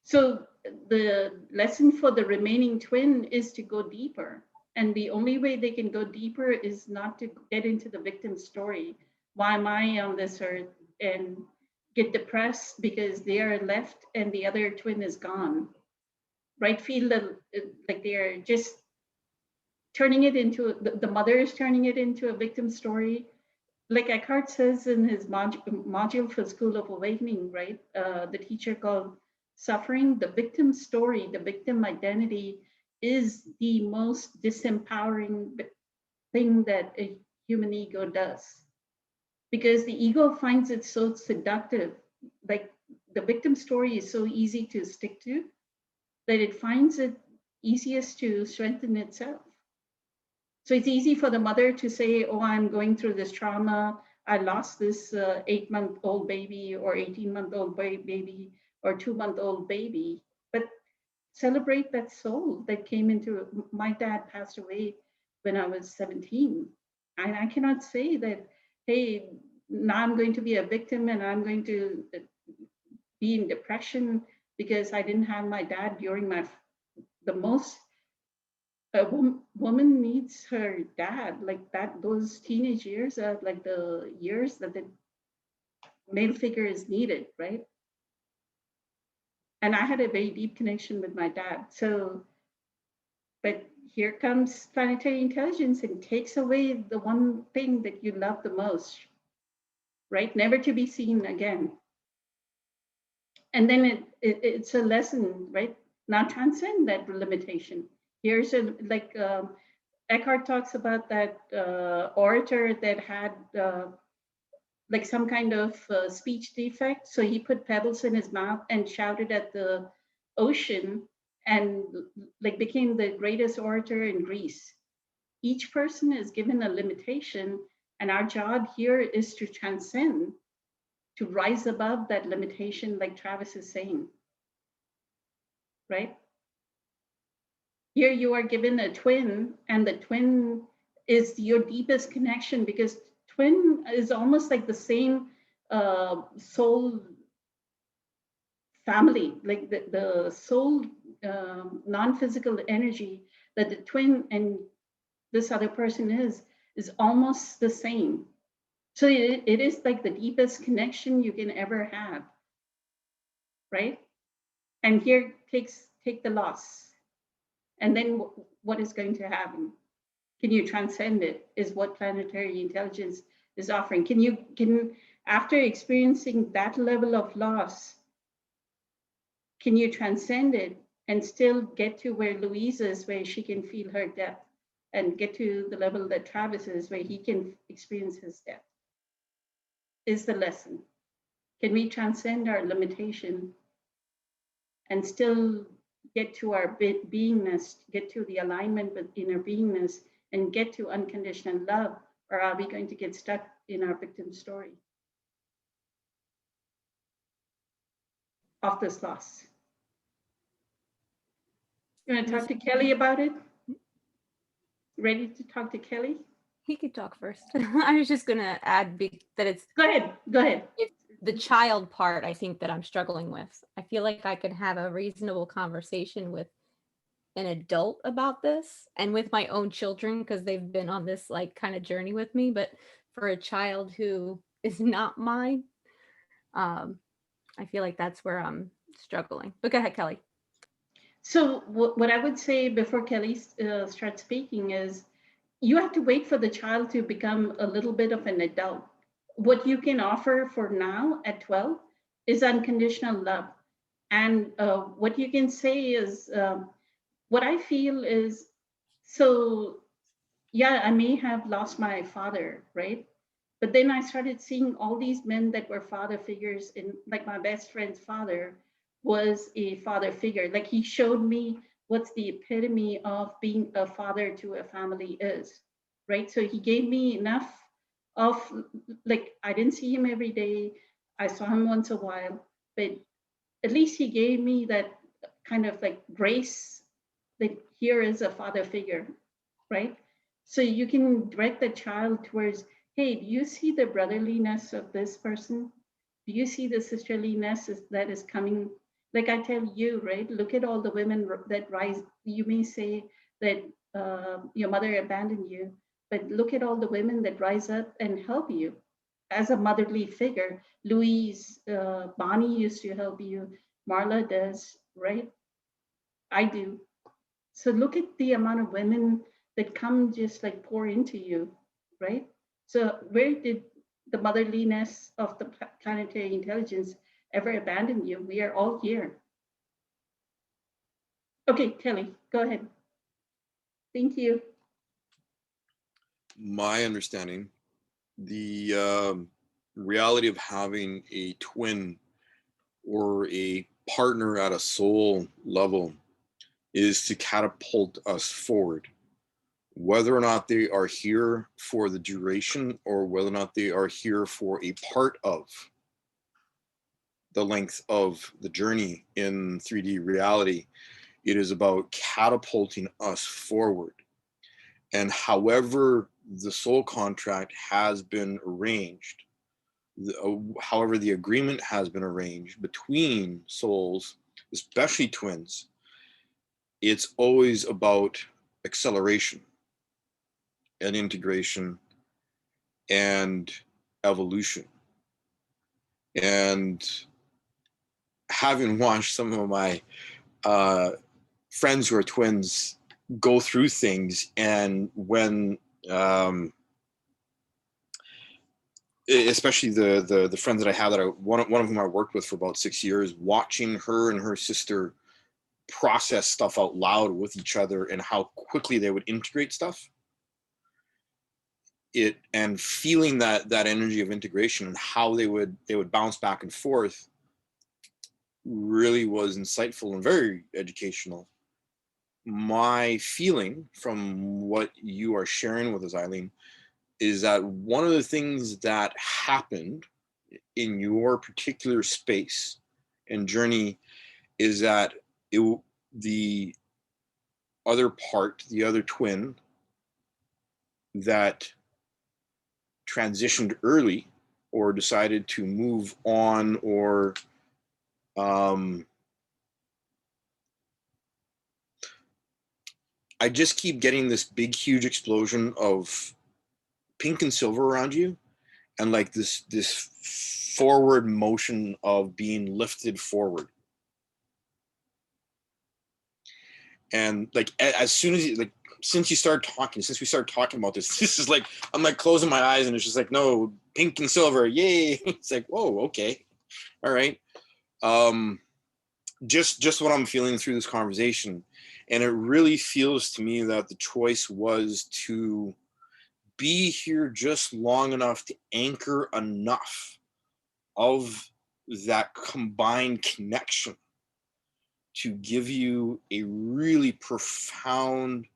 So the lesson for the remaining twin is to go deeper. And the only way they can go deeper is not to get into the victim story. Why am I on this earth? And get depressed because they are left and the other twin is gone. Right? Feel like they're just turning it into, the mother is turning it into a victim story. Like Eckhart says in his module for School of Awakening, right? The teacher called Suffering, the victim story, the victim identity is the most disempowering thing that a human ego does. Because the ego finds it so seductive. Like the victim story is so easy to stick to that it finds it easiest to strengthen itself. So it's easy for the mother to say, oh, I'm going through this trauma. I lost this 8-month-old baby or 18-month-old baby or 2-month-old baby. But celebrate that soul that came into, my dad passed away when I was 17. And I cannot say that, hey, now I'm going to be a victim and I'm going to be in depression because I didn't have my dad during the most. A woman needs her dad, like that. Those teenage years are like the years that the male figure is needed, right? And I had a very deep connection with my dad. So, but here comes planetary intelligence and takes away the one thing that you love the most, right? Never to be seen again. And then it's a lesson, right? Now transcend that limitation. Here's like Eckhart talks about that orator that had like some kind of speech defect. So he put pebbles in his mouth and shouted at the ocean and like became the greatest orator in Greece. Each person is given a limitation, and our job here is to transcend, to rise above that limitation, like Travis is saying, right? Here you are given a twin, and the twin is your deepest connection, because twin is almost like the same soul family, like the soul non-physical energy that the twin and this other person is almost the same. So it is like the deepest connection you can ever have, right? And here take the loss. And then what is going to happen? Can you transcend it? Is what planetary intelligence is offering. Can after experiencing that level of loss, can you transcend it and still get to where Louise is, where she can feel her depth, and get to the level that Travis is, where he can experience his depth? Is the lesson. Can we transcend our limitation and still get to our beingness, get to the alignment with inner beingness, and get to unconditional love? Or are we going to get stuck in our victim story of this loss? You want to talk to Kelly about it? Ready to talk to Kelly? He could talk first. I was just gonna add that it's Go ahead. Go ahead. it's the child part, I think, that I'm struggling with. I feel like I could have a reasonable conversation with an adult about this and with my own children, because they've been on this like kind of journey with me. But for a child who is not mine, I feel like that's where I'm struggling. But go ahead, Kelly. So what I would say before Kelly starts speaking is, you have to wait for the child to become a little bit of an adult. What you can offer for now at 12 is unconditional love. And what you can say is, what I feel is, so yeah, I may have lost my father, right? But then I started seeing all these men that were father figures, in like my best friend's father was a father figure. Like he showed me what's the epitome of being a father to a family is, right? So he gave me enough of, like, I didn't see him every day. I saw him once a while, but at least he gave me that kind of like grace that here is a father figure, right? So you can direct the child towards, hey, do you see the brotherliness of this person? Do you see the sisterliness that is coming? Like I tell you, right? Look at all the women that rise. You may say that your mother abandoned you, but look at all the women that rise up and help you as a motherly figure. Louise, Bonnie used to help you. Marla does, right? I do. So look at the amount of women that come just like pour into you, right? So where did the motherliness of the planetary intelligence ever abandon you? We are all here. Okay, Kelly, go ahead. Thank you. My understanding, the reality of having a twin or a partner at a soul level is to catapult us forward. Whether or not they are here for the duration or whether or not they are here for a part of the length of the journey in 3D reality, it is about catapulting us forward. And however the soul contract has been arranged, however the agreement has been arranged between souls, especially twins, it's always about acceleration and integration and evolution. And having watched some of my friends who are twins go through things, and when especially the friends that I have, that one of whom I worked with for about 6 years, watching her and her sister process stuff out loud with each other and how quickly they would integrate stuff, and feeling that energy of integration and how they would bounce back and forth really was insightful and very educational. My feeling from what you are sharing with us, Eileen, is that one of the things that happened in your particular space and journey is that the other part, the other twin that transitioned early or decided to move on, or I just keep getting this big, huge explosion of pink and silver around you, and like this forward motion of being lifted forward. And like as soon as since we started talking about this is like, I'm like closing my eyes and it's just like, no, pink and silver, yay. It's like, whoa, okay, all right. Just what I'm feeling through this conversation. And it really feels to me that the choice was to be here just long enough to anchor enough of that combined connection to give you a really profound,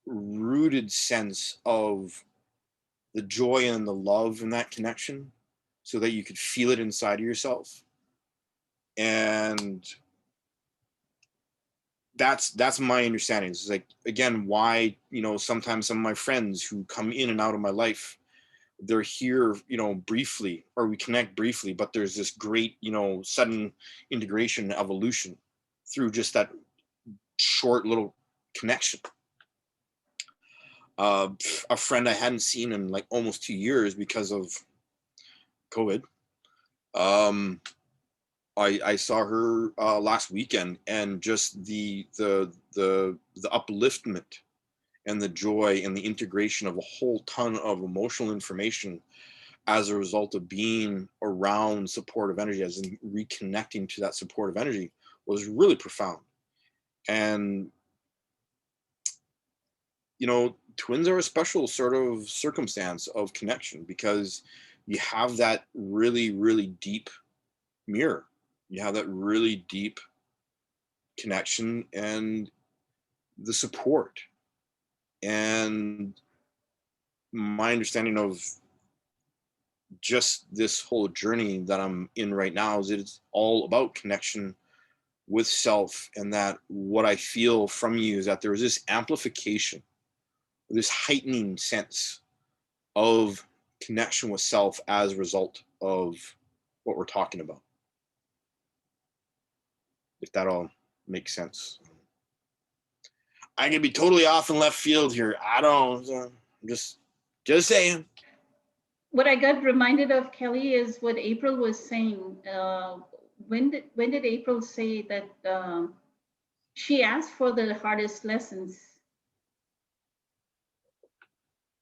rooted sense of the joy and the love in that connection, so that you could feel it inside of yourself. And that's my understanding. It's like, again, why, sometimes some of my friends who come in and out of my life, they're here, briefly, or we connect briefly, but there's this great, sudden integration and evolution through just that short little connection. A friend I hadn't seen in like almost 2 years because of COVID. I saw her last weekend, and just the upliftment and the joy and the integration of a whole ton of emotional information as a result of being around supportive energy, as in reconnecting to that supportive energy, was really profound. And twins are a special sort of circumstance of connection, because you have that really, really deep mirror. You have that really deep connection and the support. And my understanding of just this whole journey that I'm in right now is that it's all about connection with self, and that what I feel from you is that there's this amplification, this heightening sense of connection with self as a result of what we're talking about. If that all makes sense. I could be totally off in left field here. I don't, just saying. What I got reminded of, Kelly, is what April was saying. When did April say that she asked for the hardest lessons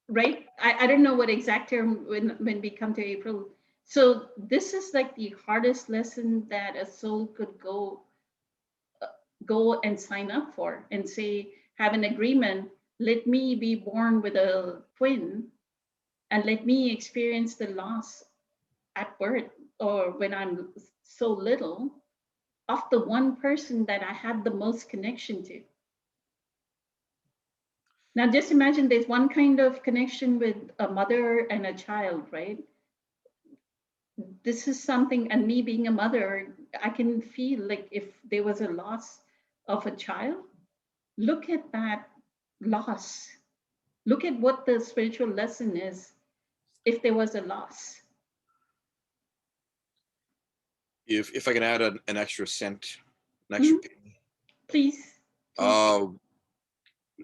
right? I don't know what exact term when we come to April. So this is like the hardest lesson that a soul could go and sign up for and say, have an agreement, let me be born with a twin and let me experience the loss at birth or when I'm so little of the one person that I had the most connection to. Now, just imagine there's one kind of connection with a mother and a child, right? This is something, and me being a mother, I can feel like if there was a loss of a child, look at that loss. Look at what the spiritual lesson is if there was a loss. If I can add an extra cent, an extra penny. Please.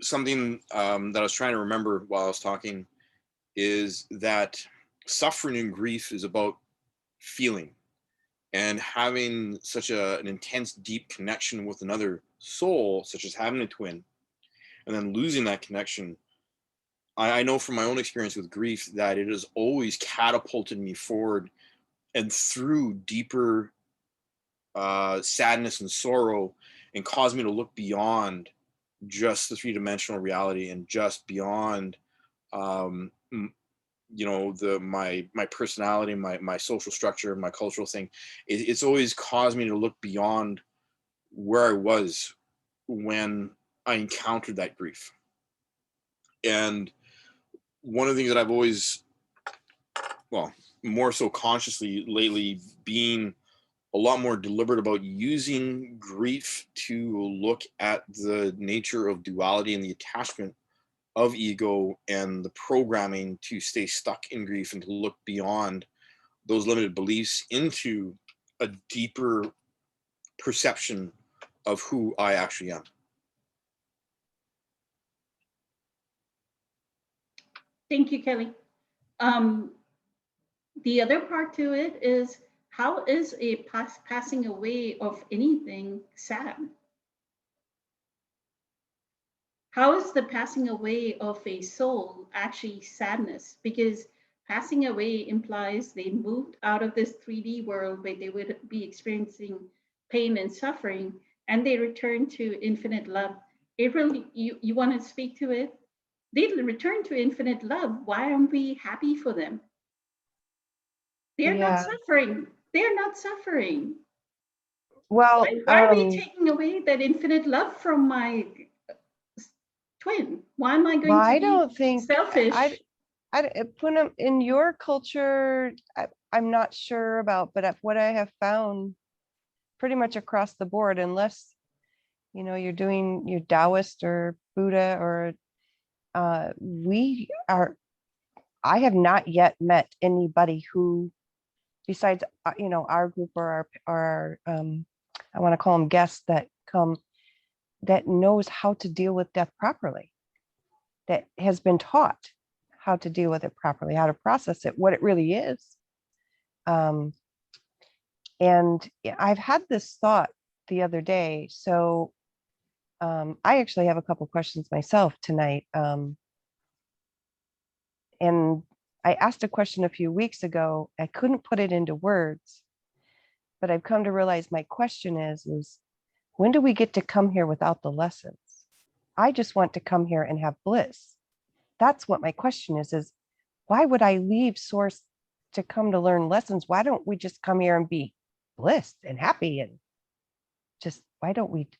Something that I was trying to remember while I was talking is that suffering and grief is about feeling, and having such an intense, deep connection with another soul, such as having a twin, and then losing that connection. I know from my own experience with grief that it has always catapulted me forward and through deeper sadness and sorrow, and caused me to look beyond just the three-dimensional reality and just beyond my personality, my social structure, my cultural thing. It's always caused me to look beyond where I was when I encountered that grief. And one of the things that I've always, well, more so consciously lately, being a lot more deliberate about using grief to look at the nature of duality and the attachment of ego and the programming to stay stuck in grief and to look beyond those limited beliefs into a deeper perception of who I actually am. Thank you, Kelly. The other part to it is, how is a passing away of anything sad? How is the passing away of a soul actually sadness? Because passing away implies they moved out of this 3D world where they would be experiencing pain and suffering, and they return to infinite love. April, you want to speak to it? They return to infinite love. Why aren't we happy for them? They're not suffering. They're not suffering. Well, Why are we taking away that infinite love from my twin? Why am I going I to be don't think selfish? Poonam, in your culture, I'm not sure about, but what I have found pretty much across the board, unless you're doing your Taoist or Buddha or I have not yet met anybody who, besides our group or our I want to call them guests that come, that knows how to deal with death properly, that has been taught how to deal with it properly, how to process it, what it really is. And I've had this thought the other day. So I actually have a couple questions myself tonight. And I asked a question a few weeks ago. I couldn't put it into words, but I've come to realize my question is when do we get to come here without the lessons? I just want to come here and have bliss. That's what my question is why would I leave Source to come to learn lessons? Why don't we just come here and be blissed and happy and just,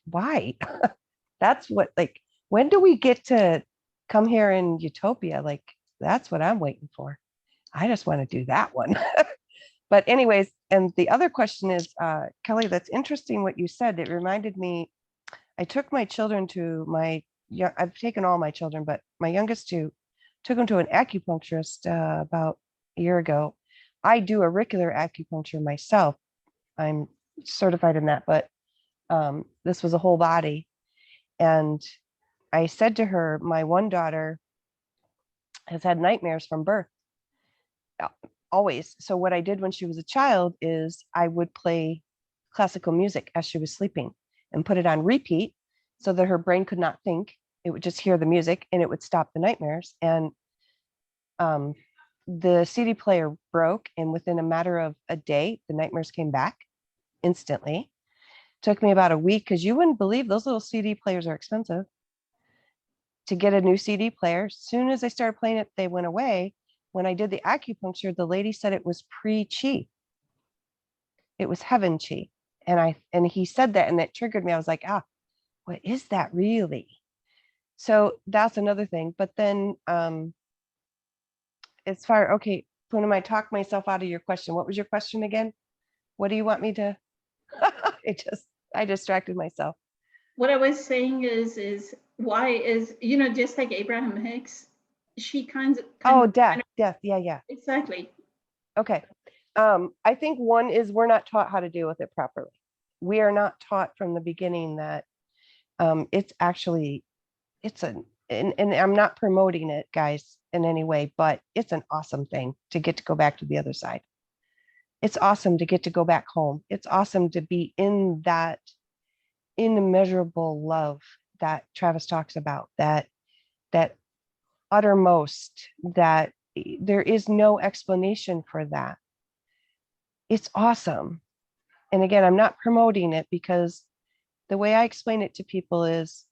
why? That's what, when do we get to come here in utopia? That's what I'm waiting for. I just want to do that one. But anyways, and the other question is, Kelly, that's interesting what you said. It reminded me, I took my children to I've taken all my children, but my youngest two, took them to an acupuncturist about a year ago. I do auricular acupuncture myself. I'm certified in that, but this was a whole body. And I said to her, my one daughter has had nightmares from birth, always. So what I did when she was a child is I would play classical music as she was sleeping and put it on repeat so that her brain could not think. It would just hear the music and it would stop the nightmares. And the CD player broke, and within a matter of a day, the nightmares came back instantly. Took me about a week, because you wouldn't believe those little CD players are expensive, to get a new CD player. As soon as I started playing it, they went away. When I did the acupuncture, the lady said it was pre-chi. It was heaven chi. And he said that, and that triggered me. I was like, what is that really? So that's another thing. But then as far, okay, Poonam, I talked myself out of your question. What was your question again? What do you want me to? I distracted myself. What I was saying is why is, just like Abraham Hicks, she kind Oh, of death. Yeah. exactly. Okay. I think one is we're not taught how to deal with it properly. We are not taught from the beginning that it's actually, and I'm not promoting it, guys, in any way, but it's an awesome thing to get to go back to the other side. It's awesome to get to go back home. It's awesome to be in that immeasurable love that Travis talks about, that uttermost, that there is no explanation for that. It's awesome. And again, I'm not promoting it, because the way I explain it to people is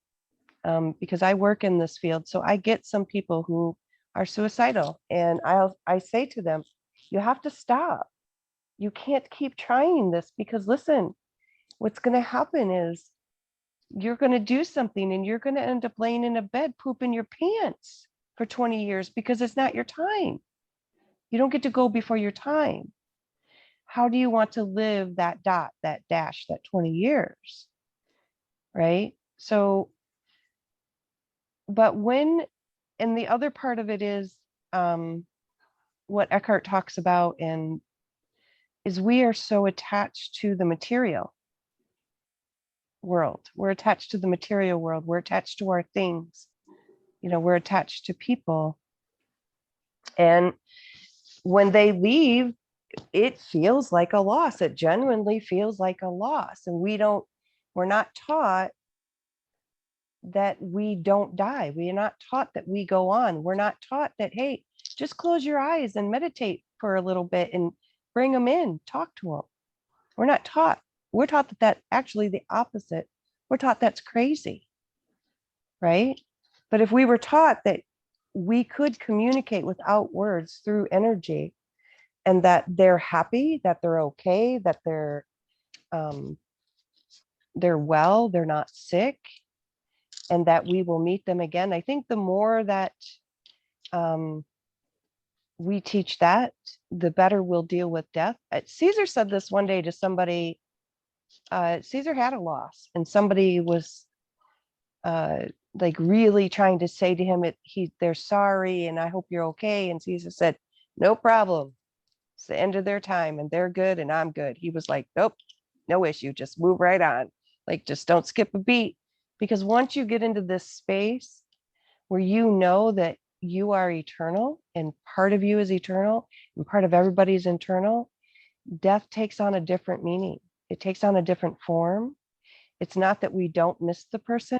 because I work in this field. So I get some people who are suicidal, and I say to them, you have to stop. You can't keep trying this, because listen, what's going to happen is you're going to do something and you're going to end up laying in a bed, pooping your pants for 20 years because it's not your time. You don't get to go before your time. How do you want to live that dash, that 20 years? Right? So, but and the other part of it is what Eckhart talks about, and is we are so attached to the material world. We're attached to the material world. We're attached to our things. We're attached to people. And when they leave, it feels like a loss. It genuinely feels like a loss. And we're not taught that we don't die. We are not taught that we go on. We're not taught that, hey, just close your eyes and meditate for a little bit and bring them in, talk to them. We're not taught. We're taught that actually the opposite. We're taught that's crazy, right? But if we were taught that we could communicate without words through energy, and that they're happy, that they're okay, that they're well, they're not sick, and that we will meet them again. I think the more that we teach that, the better we'll deal with death. Caesar said this one day to somebody. Caesar had a loss, and somebody was like really trying to say to him, they're sorry, and I hope you're okay. And Caesar said, no problem. It's the end of their time, and they're good, and I'm good. He was like, nope, no issue. Just move right on. Like, just don't skip a beat. Because once you get into this space where you know that you are eternal, and part of you is eternal, and part of everybody's eternal, death takes on a different meaning. It takes on a different form. It's not that we don't miss the person,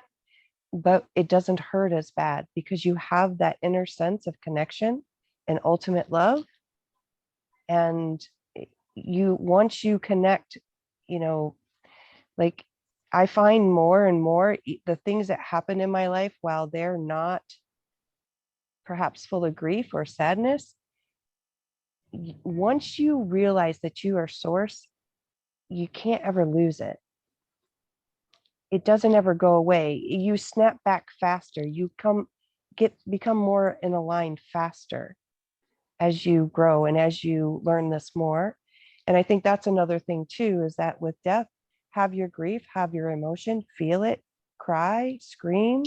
but it doesn't hurt as bad, because you have that inner sense of connection and ultimate love. And once you connect, like, I find more and more the things that happen in my life, while they're not perhaps full of grief or sadness, once you realize that you are source, you can't ever lose it. It doesn't ever go away. You snap back faster. You become more in a line faster as you grow and as you learn this more. And I think that's another thing too, is that with death, have your grief, have your emotion, feel it, cry, scream,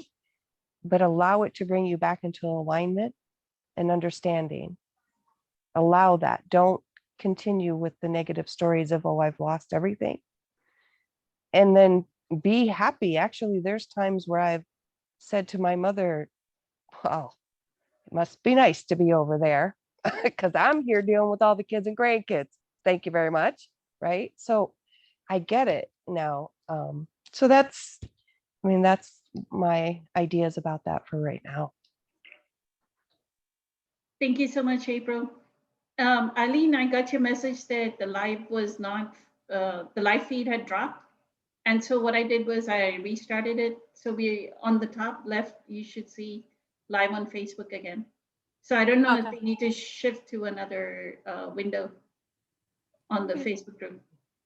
but allow it to bring you back into alignment and understanding. Allow that. Don't continue with the negative stories of, oh, I've lost everything. And then be happy. Actually, there's times where I've said to my mother, well, it must be nice to be over there, because I'm here dealing with all the kids and grandkids. Thank you very much. Right. So I get it now. So that's my ideas about that for right now. Thank you so much, April. Eileen, I got your message that the live was not, the live feed had dropped. And so what I did was I restarted it. So we, on the top left, you should see live on Facebook again. So I don't know if Okay. they need to shift to another window on the Okay. Facebook group.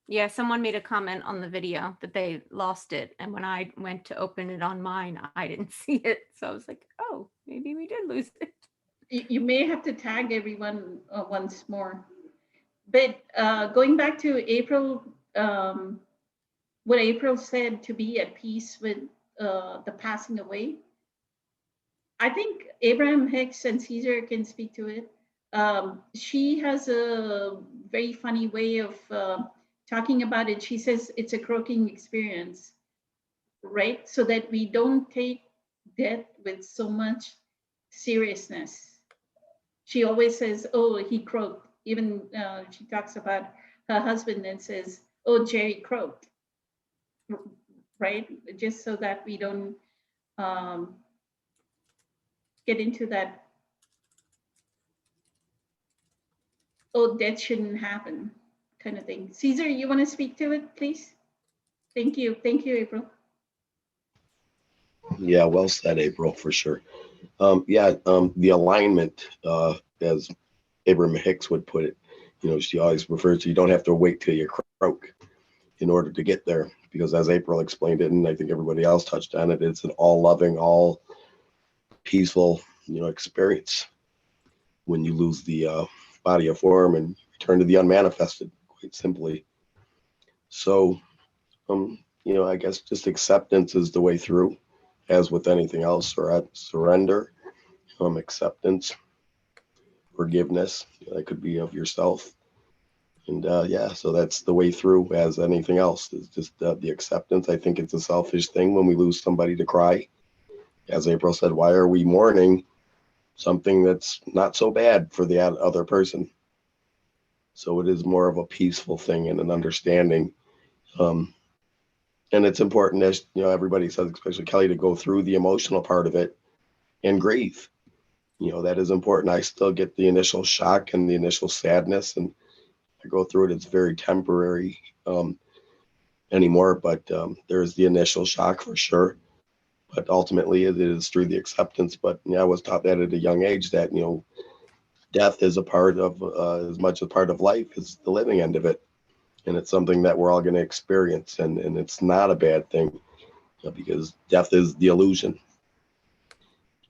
Yeah, someone made a comment on the video that they lost it. And when I went to open it on mine, I didn't see it. So I was like, oh, maybe we did lose it. You may have to tag everyone once more. But going back to April, what April said, to be at peace with the passing away. I think Abraham Hicks and Caesar can speak to it. She has a very funny way of talking about it. She says it's a croaking experience, right? So that we don't take death with so much seriousness. She always says, oh, he croaked. Even she talks about her husband and says, oh, Jerry croaked, right? Just so that we don't get into that, oh, that shouldn't happen kind of thing. Caesar, you want to speak to it, please? Thank you. Thank you, April. Yeah, well said, April, for sure. The alignment, as Abraham Hicks would put it, she always refers to, you don't have to wait till you croak in order to get there, because as April explained it, and I think everybody else touched on it, it's an all loving, all peaceful, experience when you lose the body of form and return to the unmanifested, quite simply. So, I guess just acceptance is the way through, as with anything else, or surrender, acceptance, forgiveness, that could be of yourself. And so that's the way through, as anything else. Is just the acceptance. I think it's a selfish thing when we lose somebody to cry. As April said, why are we mourning something that's not so bad for the other person? So it is more of a peaceful thing and an understanding. And it's important, as everybody says, especially Kelly, to go through the emotional part of it and grieve. That is important. I still get the initial shock and the initial sadness, and I go through it. It's very temporary anymore, but there's the initial shock for sure. But ultimately, it is through the acceptance. But I was taught that at a young age, that death is a part of, as much a part of life as the living end of it, and it's something that we're all going to experience, and it's not a bad thing, because death is the illusion.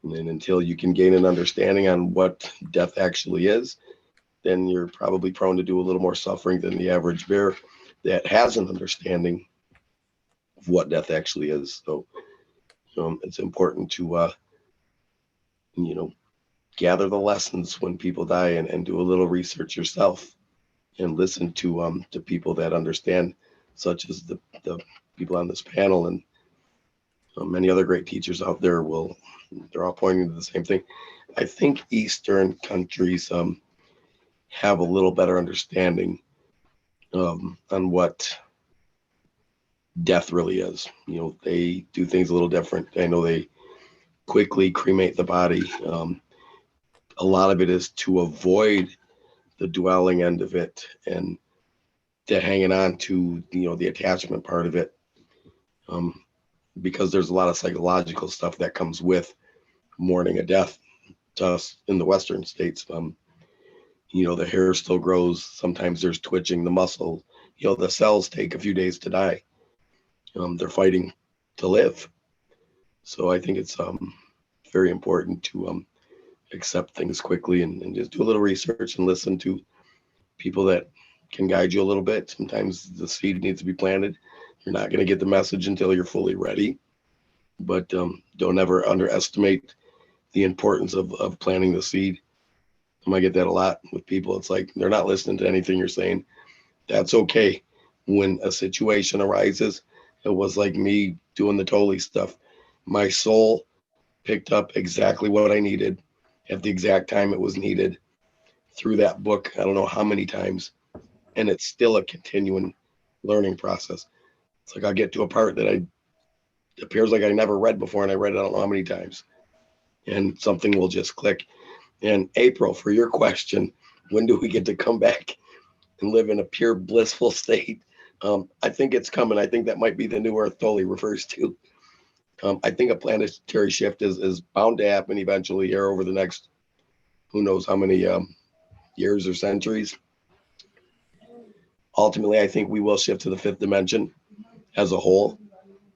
And then until you can gain an understanding on what death actually is, then you're probably prone to do a little more suffering than the average bear that has an understanding of what death actually is. So it's important to gather the lessons when people die, and do a little research yourself, and listen to people that understand, such as the people on this panel, and many other great teachers out there. They're all pointing to the same thing. I think Eastern countries have a little better understanding on what death really is. They do things a little different. I know they quickly cremate the body. A lot of it is to avoid the dwelling end of it, and to hanging on to the attachment part of it, because there's a lot of psychological stuff that comes with mourning a death to us in the Western states. The hair still grows. Sometimes there's twitching, the muscle, the cells take a few days to die. They're fighting to live. So I think it's very important to accept things quickly, and just do a little research and listen to people that can guide you a little bit. Sometimes the seed needs to be planted. You're not going to get the message until you're fully ready, but don't ever underestimate the importance of planting the seed. I get that a lot with people. It's like they're not listening to anything you're saying. That's okay. When a situation arises, it was like me doing the Tolle stuff. My soul picked up exactly what I needed at the exact time it was needed through that book. I don't know how many times, and it's still a continuing learning process. It's like I'll get to a part that appears like I never read before, and I read it I don't know how many times, and something will just click. And April, for your question, when do we get to come back and live in a pure blissful state? I think it's coming. I think that might be the new Earth Tolly refers to. I think a planetary shift is bound to happen eventually here over the next, who knows how many years or centuries. Ultimately, I think we will shift to the fifth dimension as a whole.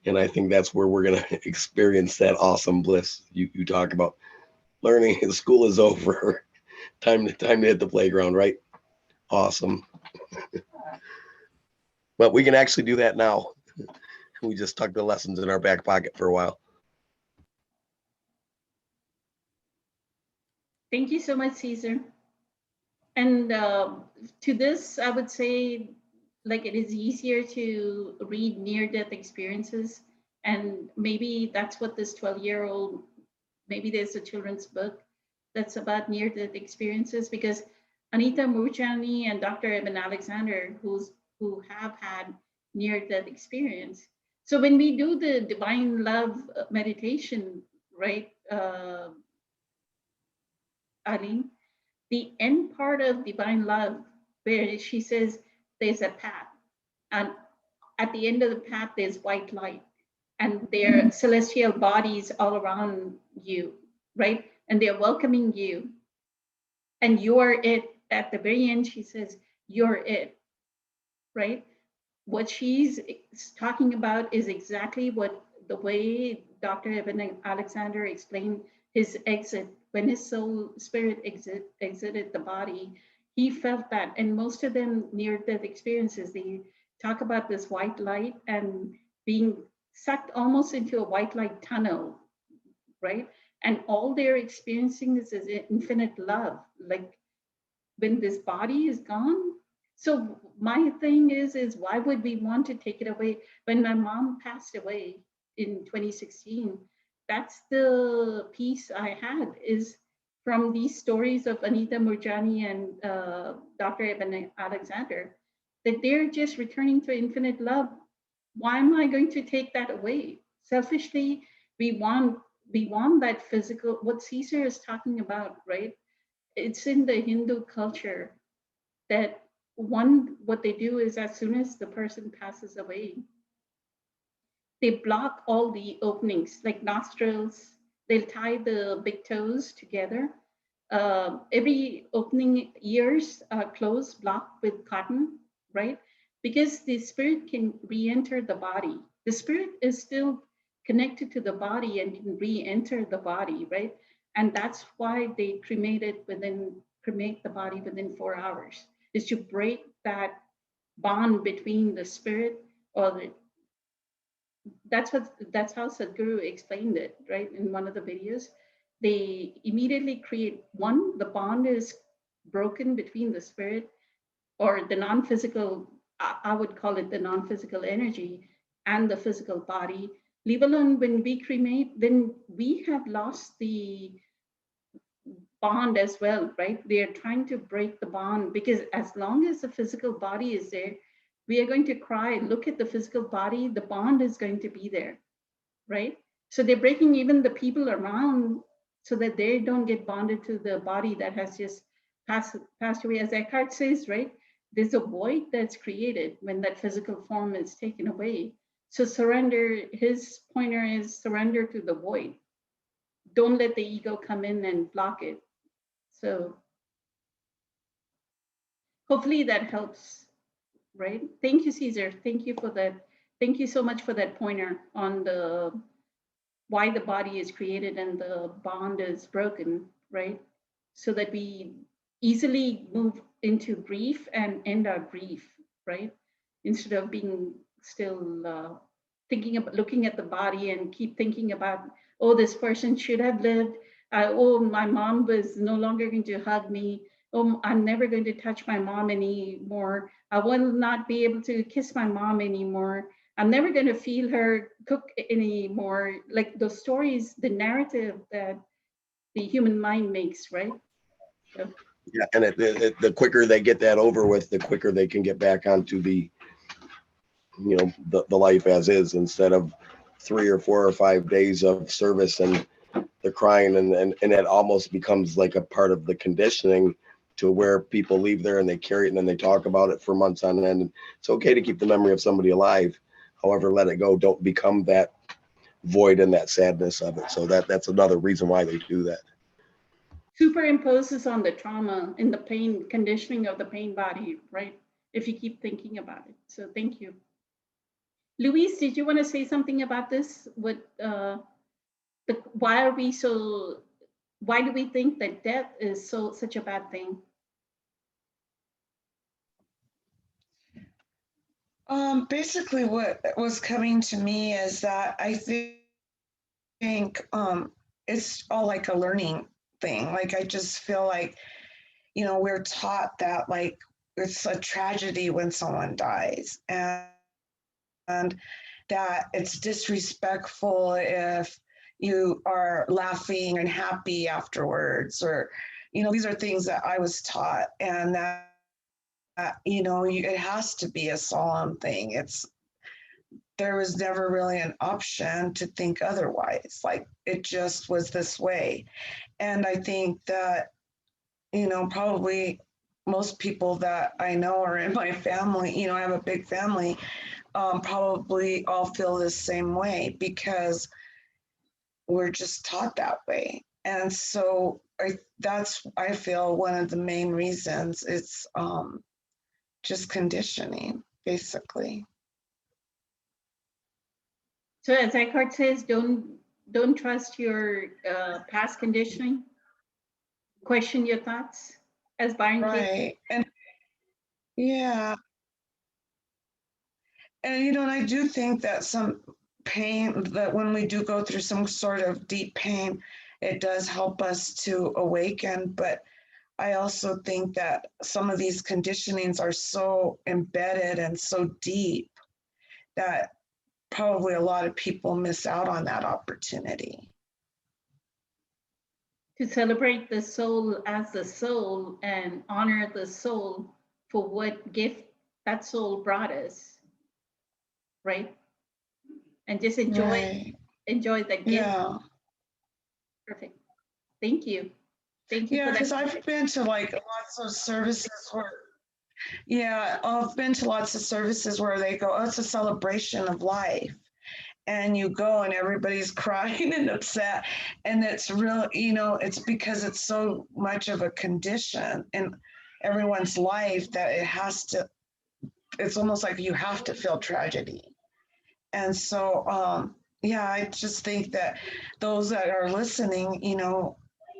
And I think that's where we're going to experience that awesome bliss you talk about. Learning school is over. Time to hit the playground, right? Awesome. But we can actually do that now. We just tuck the lessons in our back pocket for a while. Thank you so much, Caesar. And to this, I would say, like, it is easier to read near-death experiences. And maybe that's what this 12-year-old, maybe there's a children's book that's about near-death experiences, because Anita Moorjani and Dr. Eben Alexander, who have had near-death experience. So when we do the divine love meditation, right, Eileen, the end part of divine love, where she says there's a path, and at the end of the path there's white light, and there are celestial bodies all around you, right? And they're welcoming you, and you're it. At the very end, she says, you're it, right? What she's talking about is exactly what the way Dr. Eben Alexander explained his exit. When his soul spirit exited the body, he felt that. And most of them near-death experiences, they talk about this white light and being sucked almost into a white light tunnel, right? And all they're experiencing is infinite love. Like, when this body is gone. So my thing is why would we want to take it away? When my mom passed away in 2016, that's the piece I had, is from these stories of Anita Moorjani and Dr. Eben Alexander, that they're just returning to infinite love. Why am I going to take that away? Selfishly, we want that physical, what Caesar is talking about, right? It's in the Hindu culture that what they do is, as soon as the person passes away, they block all the openings, like nostrils. They'll tie the big toes together. Every opening, ears are closed, blocked with cotton, right? Because the spirit can re-enter the body. The spirit is still connected to the body and can re-enter the body, right? And that's why they cremate the body within 4 hours, is to break that bond between the spirit, or that's how Sadhguru explained it, right? In one of the videos, they immediately create the bond is broken between the spirit, or the non-physical, I would call it the non-physical energy, and the physical body. Leave alone when we cremate, then we have lost the bond as well, right? They are trying to break the bond, because as long as the physical body is there, we are going to cry, look at the physical body, the bond is going to be there, right? So they're breaking even the people around so that they don't get bonded to the body that has just passed away. As Eckhart says, right? There's a void that's created when that physical form is taken away. So surrender, his pointer is surrender to the void. Don't let the ego come in and block it. So hopefully that helps, right? Thank you, Caesar. Thank you for that. Thank you so much for that pointer on the why the body is created and the bond is broken, right? So that we easily move into grief and end our grief, right? Instead of being still looking at the body and keep thinking about, oh, this person should have lived. Oh, my mom was no longer going to hug me. Oh, I'm never going to touch my mom anymore. I will not be able to kiss my mom anymore. I'm never going to feel her cook anymore. Like those stories, the narrative that the human mind makes, right? So. Yeah, and the quicker they get that over with, the quicker they can get back onto the life as is, instead of 3 or 4 or 5 days of service and they're crying, and it almost becomes like a part of the conditioning to where people leave there and they carry it and then they talk about it for months on end. And it's okay to keep the memory of somebody alive. However, let it go. Don't become that void and that sadness of it. So that's another reason why they do that. Superimposes on the trauma in the pain conditioning of the pain body, right? If you keep thinking about it. So thank you. Luis, did you want to say something about this? Why do we think that death is such a bad thing? Basically what was coming to me is that I think it's all like a learning thing. Like, I just feel like, we're taught that like it's a tragedy when someone dies, and that it's disrespectful if you are laughing and happy afterwards, or these are things that I was taught, and that it has to be a solemn thing. There was never really an option to think otherwise. Like, it just was this way. And I think that probably most people that I know are in my family, I have a big family, probably all feel the same way, because we're just taught that way. And so I feel one of the main reasons. It's just conditioning, basically. So as Eckhart says, don't trust your past conditioning. Question your thoughts, as Byron Katie. Right. And yeah. And I do think that some pain, that when we do go through some sort of deep pain, it does help us to awaken. But I also think that some of these conditionings are so embedded and so deep that probably a lot of people miss out on that opportunity. To celebrate the soul as the soul and honor the soul for what gift that soul brought us, right? And just enjoy that gift. Yeah. Perfect. Thank you. Thank you Yeah, for because that. I've been to like lots of services where, I've been to lots of services where they go, oh, it's a celebration of life. And you go and everybody's crying and upset. And it's real, it's because it's so much of a condition in everyone's life that it's almost like you have to feel tragedy. And so, I just think that those that are listening,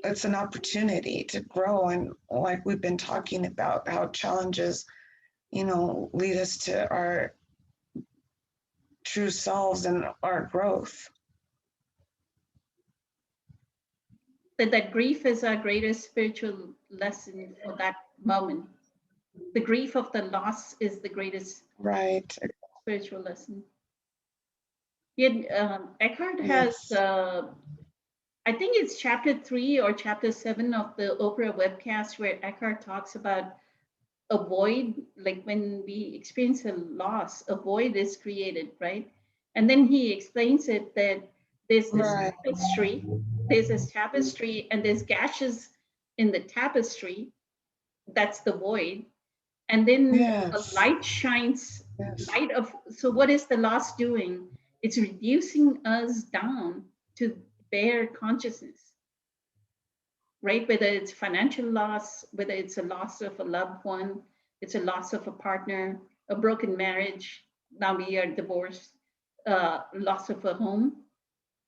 it's an opportunity to grow. And like we've been talking about, how challenges, lead us to our true selves and our growth. That grief is our greatest spiritual lesson for that moment. The grief of the loss is the greatest Right. spiritual lesson. Yet Eckhart Yes. has, I think it's chapter 3 or chapter 7 of the Oprah webcast, where Eckhart talks about a void, like when we experience a loss, a void is created, right? And then he explains it that there's this Right. tapestry, and there's gashes in the tapestry. That's the void. And then a Yes. light shines, Yes. so what is the loss doing? It's reducing us down to bare consciousness, right? Whether it's financial loss, whether it's a loss of a loved one, it's a loss of a partner, a broken marriage, now we are divorced, loss of a home.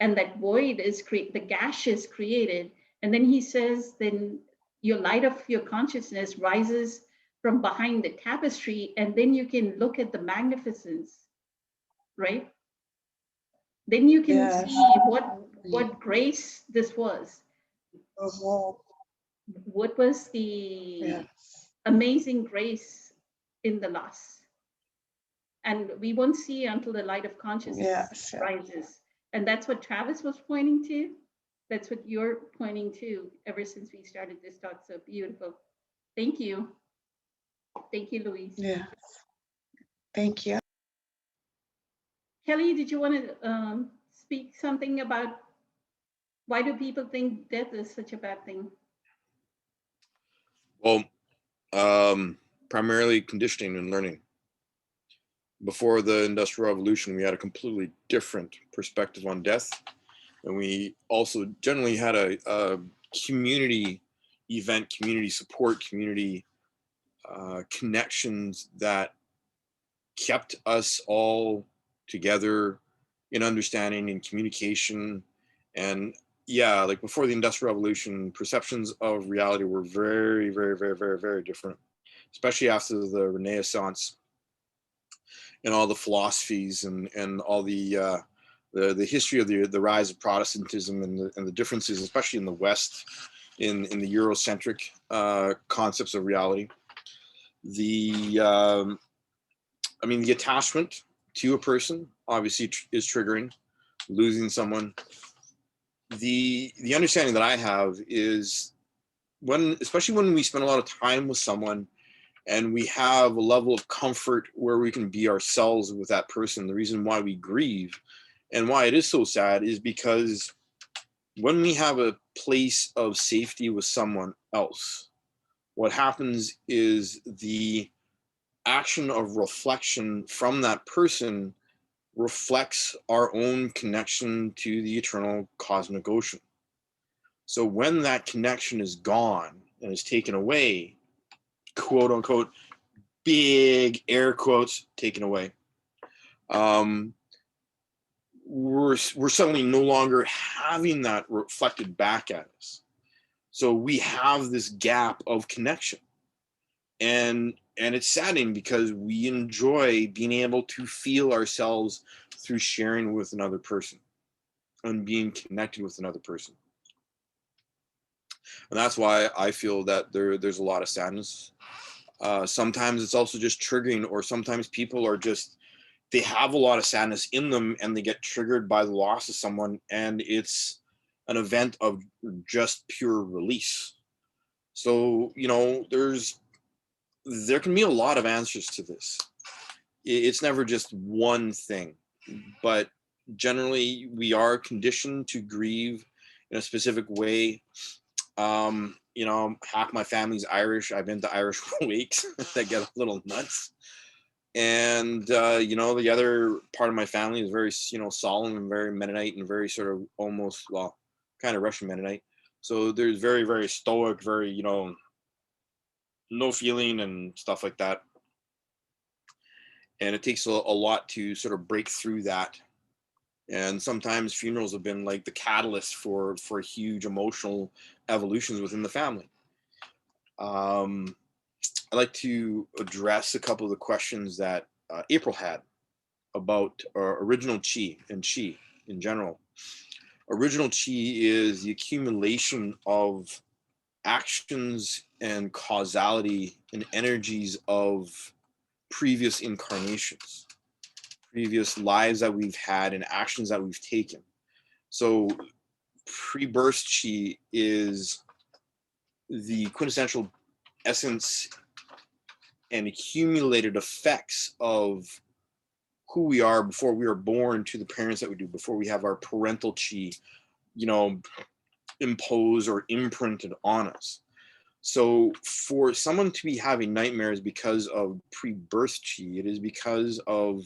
And that void is the gash is created. And then he says, then your light of your consciousness rises from behind the tapestry, and then you can look at the magnificence, right? Then you can see what grace this was. What was the amazing grace in the loss? And we won't see until the light of consciousness rises. And that's what Travis was pointing to. That's what you're pointing to ever since we started this talk. So beautiful. Thank you. Thank you, Louise. Yeah. Thank you. Kelly, did you want to speak something about Why do people think death is such a bad thing? Well, primarily conditioning and learning. Before the Industrial Revolution, we had a completely different perspective on death. And we also generally had a community event, community support, community connections that kept us all together in understanding and communication. And yeah, like before the Industrial Revolution, perceptions of reality were very, very, very, very, very different, especially after the Renaissance and all the philosophies and all the history of the rise of Protestantism and the differences, especially in the West, in the Eurocentric concepts of reality. I mean, the attachment to a person obviously is triggering. Losing someone. The understanding that I have is especially when we spend a lot of time with someone and we have a level of comfort where we can be ourselves with that person. The reason why we grieve and why it is so sad is because when we have a place of safety with someone else, what happens is the action of reflection from that person reflects our own connection to the eternal cosmic ocean. So when that connection is gone and is taken away, quote unquote, big air quotes taken away, we're suddenly no longer having that reflected back at us. So we have this gap of connection. And it's saddening because we enjoy being able to feel ourselves through sharing with another person and being connected with another person. And that's why I feel that there's a lot of sadness. Sometimes it's also just triggering, or sometimes people are they have a lot of sadness in them and they get triggered by the loss of someone, and it's an event of just pure release. So, there can be a lot of answers to this. It's never just one thing, but generally we are conditioned to grieve in a specific way. Half my family's Irish. I've been to Irish wakes that get a little nuts. And, the other part of my family is very, solemn and very Mennonite and very sort of almost, kind of Russian Mennonite. So there's very, very stoic, very, no feeling and stuff like that. And it takes a lot to sort of break through that. And sometimes funerals have been like the catalyst for huge emotional evolutions within the family. I'd like to address a couple of the questions that April had about original chi and chi in general. Original chi is the accumulation of actions and causality and energies of previous incarnations, previous lives that we've had and actions that we've taken. So pre-birth chi is the quintessential essence and accumulated effects of who we are before we are born to the parents that we do, before we have our parental chi, imposed or imprinted on us. So for someone to be having nightmares because of pre-birth chi, it is because of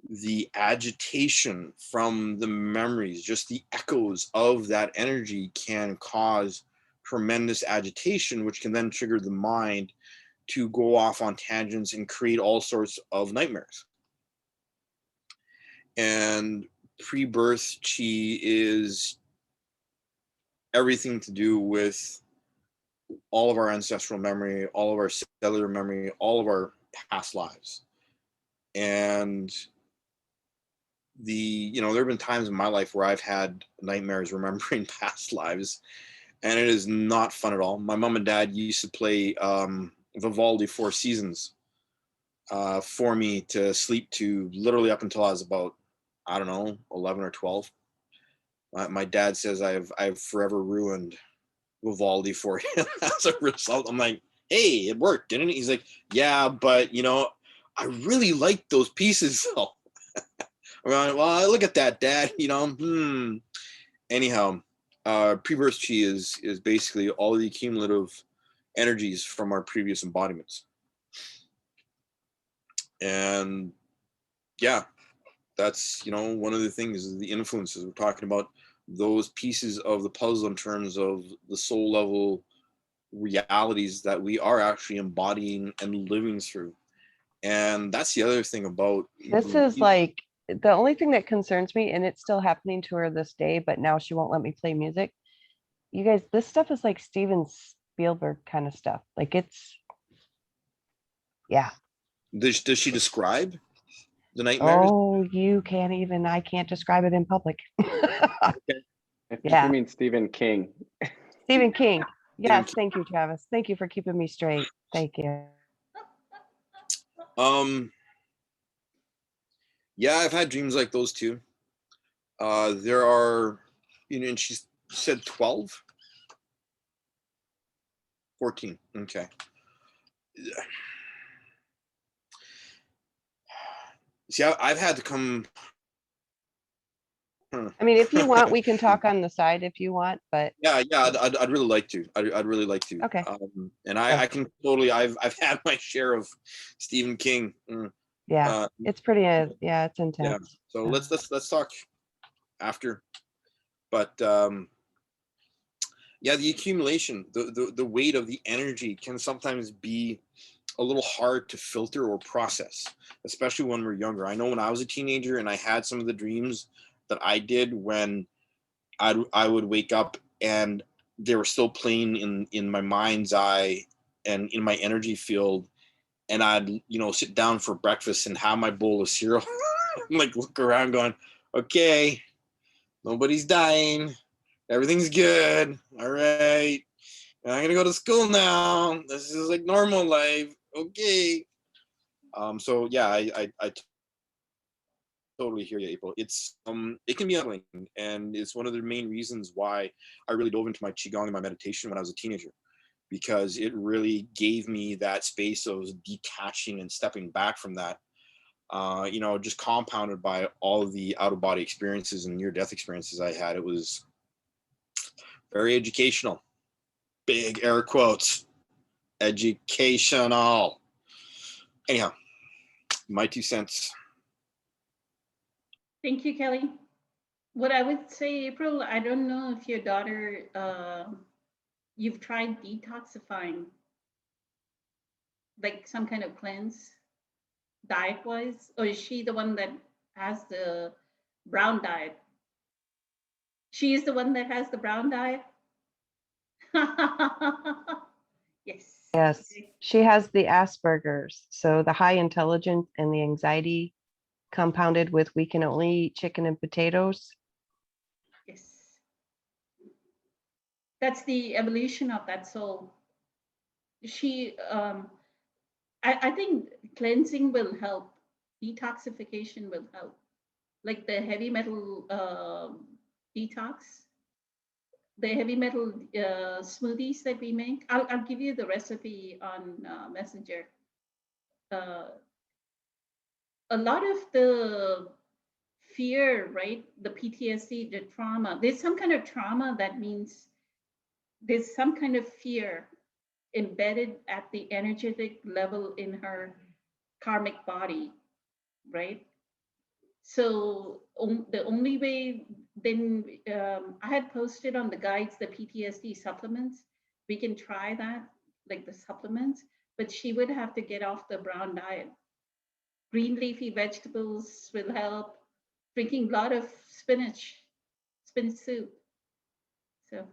the agitation from the memories. Just the echoes of that energy can cause tremendous agitation, which can then trigger the mind to go off on tangents and create all sorts of nightmares. And pre-birth chi is everything to do with all of our ancestral memory, all of our cellular memory, all of our past lives. And there have been times in my life where I've had nightmares remembering past lives, and it is not fun at all. My mom and dad used to play Vivaldi Four Seasons for me to sleep to literally up until I was about, 11 or 12. My dad says I've forever ruined Vivaldi for him as a result. I'm like, hey, it worked, didn't it? He's like, yeah, but I really like those pieces though. I'm like, well, look at that, Dad, anyhow, pre-birth chi is basically all the cumulative energies from our previous embodiments. And yeah, that's, you know, one of the things is the influences. We're talking about those pieces of the puzzle in terms of the soul level realities that we are actually embodying and living through. And that's the other thing about This is like the only thing that concerns me, and it's still happening to her this day, but now she won't let me play music. You guys, this stuff is like Steven Spielberg kind of stuff. Like it's, yeah. does she describe the nightmares? Oh, you can't even, I can't describe it in public. I think Yeah. you mean Stephen King. Stephen King. Yes, King. thank you, Travis. Thank you for keeping me straight. Thank you. Yeah, I've had dreams like those too. There are, you know, and she said 12, 14. Okay. See, I've had to come. I mean, if you want, we can talk on the side if you want, but Yeah, I'd really like to. I'd really like to. Okay. And I can totally. I've had my share of Stephen King. yeah, it's pretty. Yeah, it's intense. Yeah. So let's talk after. But yeah, the accumulation, the weight of the energy can sometimes be a little hard to filter or process, especially when we're younger. I know when I was a teenager and I had some of the dreams that I did when I would wake up and they were still playing in my mind's eye and in my energy field, and I'd, you know, sit down for breakfast and have my bowl of cereal, like look around going, okay, nobody's dying, everything's good, all right, I'm gonna go to school now, this is like normal life, okay. So yeah, I totally hear you, April. It's it can be unsettling, and it's one of the main reasons why I really dove into my qigong and my meditation when I was a teenager, because it really gave me that space of detaching and stepping back from that. You know, just compounded by all of the out of body experiences and near death experiences I had. It was very educational. Big air quotes. Educational. Anyhow, my 2 cents. Thank you, Kelly. What I would say, April, I don't know if your daughter, you've tried detoxifying, like some kind of cleanse, diet-wise, or is she the one that has the brown diet? She is the one that has the brown diet? Yes. Yes, Okay. she has the Asperger's, so the high intelligence and the anxiety compounded with we can only eat chicken and potatoes. Yes. That's the evolution of that soul. She, I think cleansing will help. Detoxification will help. Like the heavy metal detox, the heavy metal smoothies that we make. I'll give you the recipe on Messenger. A lot of the fear, right? The PTSD, the trauma, there's some kind of trauma that means there's some kind of fear embedded at the energetic level in her karmic body, right? So the only way, then I had posted on the guides the PTSD supplements. We can try that, like the supplements, but she would have to get off the brown diet. Green leafy vegetables will help. Drinking a lot of spinach soup. So,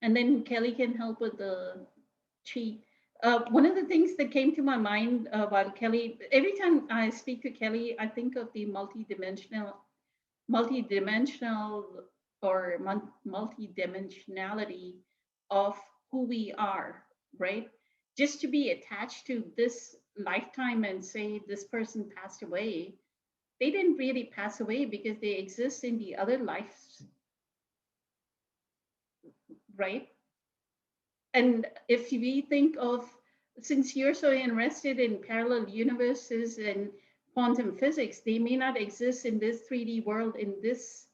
and then Kelly can help with the chi. One of the things that came to my mind while Kelly, every time I speak to Kelly, I think of the multidimensional or multidimensionality of who we are, right? Just to be attached to this lifetime and say this person passed away, they didn't really pass away because they exist in the other lives, right? And if we think of, since you're so interested in parallel universes and quantum physics. They may not exist in this 3D world in this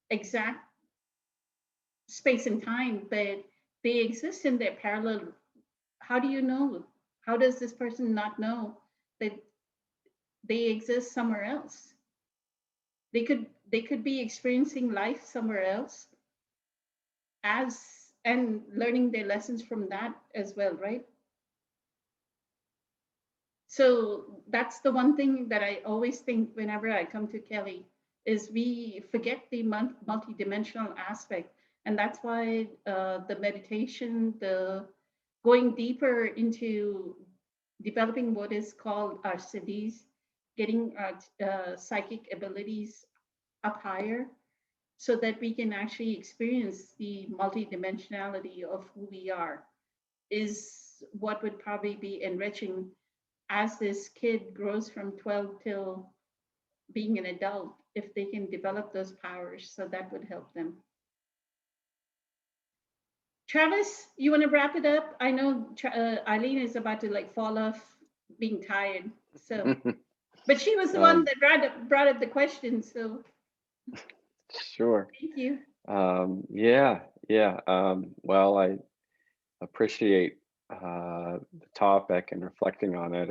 exact space and time, but they exist in their parallel. How do you know? How does this person not know that they exist somewhere else? They could be experiencing life somewhere else as and learning their lessons from that as well, right? So that's the one thing that I always think whenever I come to Kelly is we forget the multidimensional aspect. And that's why the meditation, the going deeper into developing what is called our siddhis, getting our psychic abilities up higher so that we can actually experience the multidimensionality of who we are is what would probably be enriching as this kid grows from 12 till being an adult, if they can develop those powers, so that would help them. Travis, you want to wrap it up? I know Eileen is about to like fall off being tired. So, but she was the one that brought up the question. So, Sure. thank you. Yeah. Well, I appreciate the topic and reflecting on it.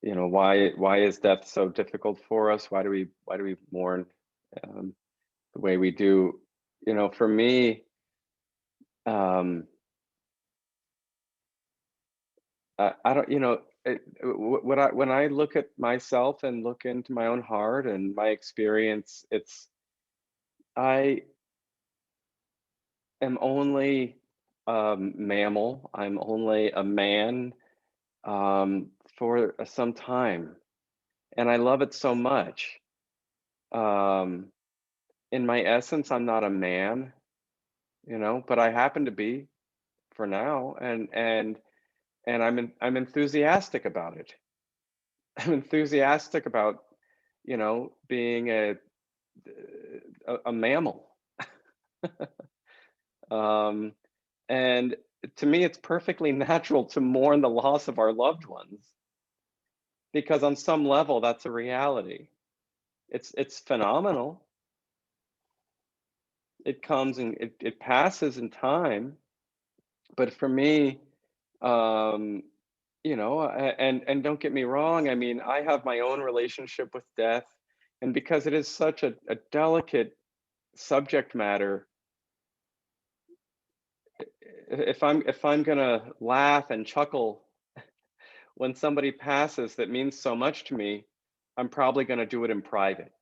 You know, why is death so difficult for us? Why do we mourn the way we do? You know, for me, I don't, you know, when I look at myself and look into my own heart and my experience, I am only mammal. I'm only a man for some time, and I love it so much. In my essence, I'm not a man, you know, but I happen to be for now, and I'm enthusiastic about it. I'm enthusiastic about, you know, being a mammal. And to me, it's perfectly natural to mourn the loss of our loved ones, because on some level, that's a reality. It's phenomenal. It comes and it passes in time, but for me, you know, and don't get me wrong, I mean, I have my own relationship with death, and because it is such a delicate subject matter, if I'm gonna laugh and chuckle when somebody passes that means so much to me, I'm probably gonna do it in private.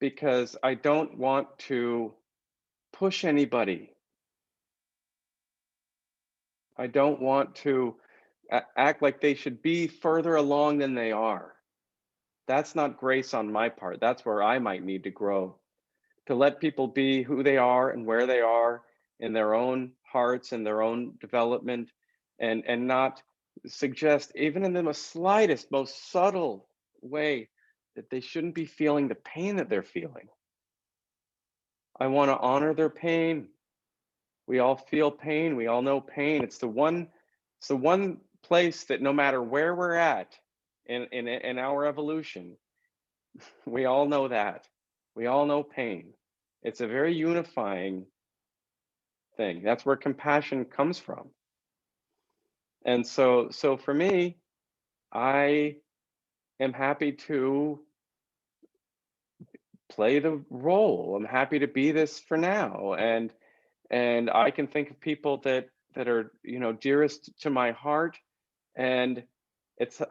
Because I don't want to push anybody. I don't want to act like they should be further along than they are. That's not grace on my part. That's where I might need to grow, to let people be who they are and where they are in their own hearts and their own development, and not suggest, even in the most slightest, most subtle way, that they shouldn't be feeling the pain that they're feeling. I want to honor their pain. We all feel pain. We all know pain. It's the one place that no matter where we're at in our evolution, we all know that. We all know pain. It's a very unifying thing. That's where compassion comes from. And so for me, I am happy to play the role. I'm happy to be this for now. And I can think of people that are, you know, dearest to my heart, and it's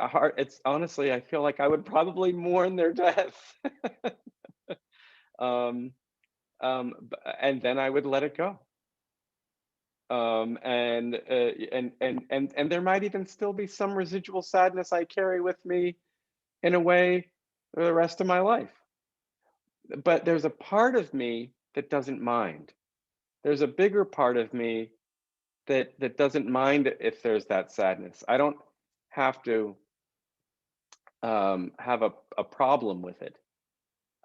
honestly, I feel like I would probably mourn their death. And then I would let it go. And there might even still be some residual sadness I carry with me in a way for the rest of my life. But there's a part of me that doesn't mind. There's a bigger part of me that doesn't mind if there's that sadness. I don't have to have a problem with it.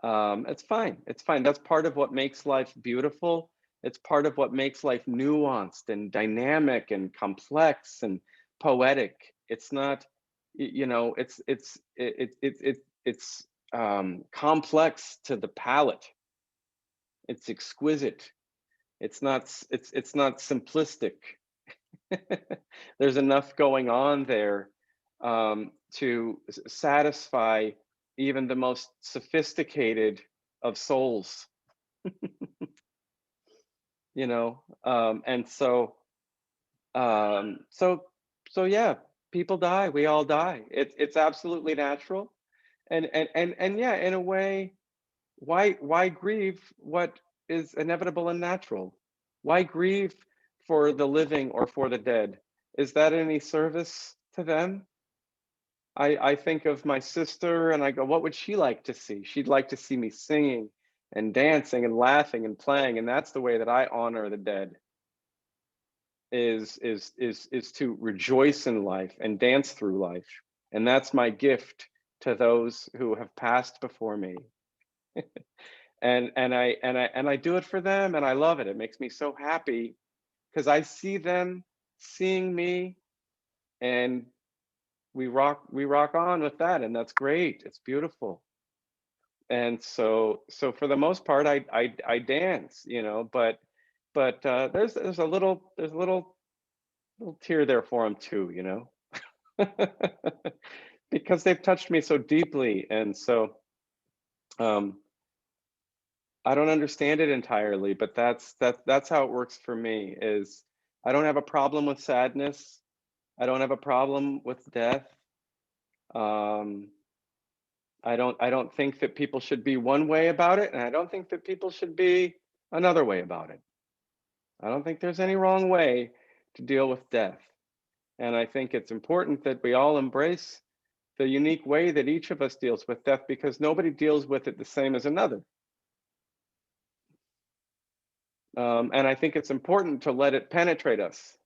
It's fine. It's fine. That's part of what makes life beautiful. It's part of what makes life nuanced and dynamic and complex and poetic. It's not, you know, it's complex to the palate. It's exquisite. It's not simplistic. There's enough going on there to satisfy even the most sophisticated of souls. You know, and so yeah, people die. We all die. It's absolutely natural, and yeah, in a way, why grieve what is inevitable and natural? Why grieve for the living or for the dead? Is that any service to them? I think of my sister and I go, what would she like to see? She'd like to see me singing and dancing and laughing and playing, and that's the way that I honor the dead. Is to rejoice in life and dance through life, and that's my gift to those who have passed before me. and I do it for them, and I love it. It makes me so happy because I see them seeing me, and we rock on with that, and that's great. It's beautiful. And so for the most part, I dance, you know, but there's a little tear there for them too, you know, because they've touched me so deeply, and so I don't understand it entirely, but that's how it works for me. Is I don't have a problem with sadness. I don't have a problem with death. I don't think that people should be one way about it, and I don't think that people should be another way about it. I don't think there's any wrong way to deal with death. And I think it's important that we all embrace the unique way that each of us deals with death, because nobody deals with it the same as another. And I think it's important to let it penetrate us.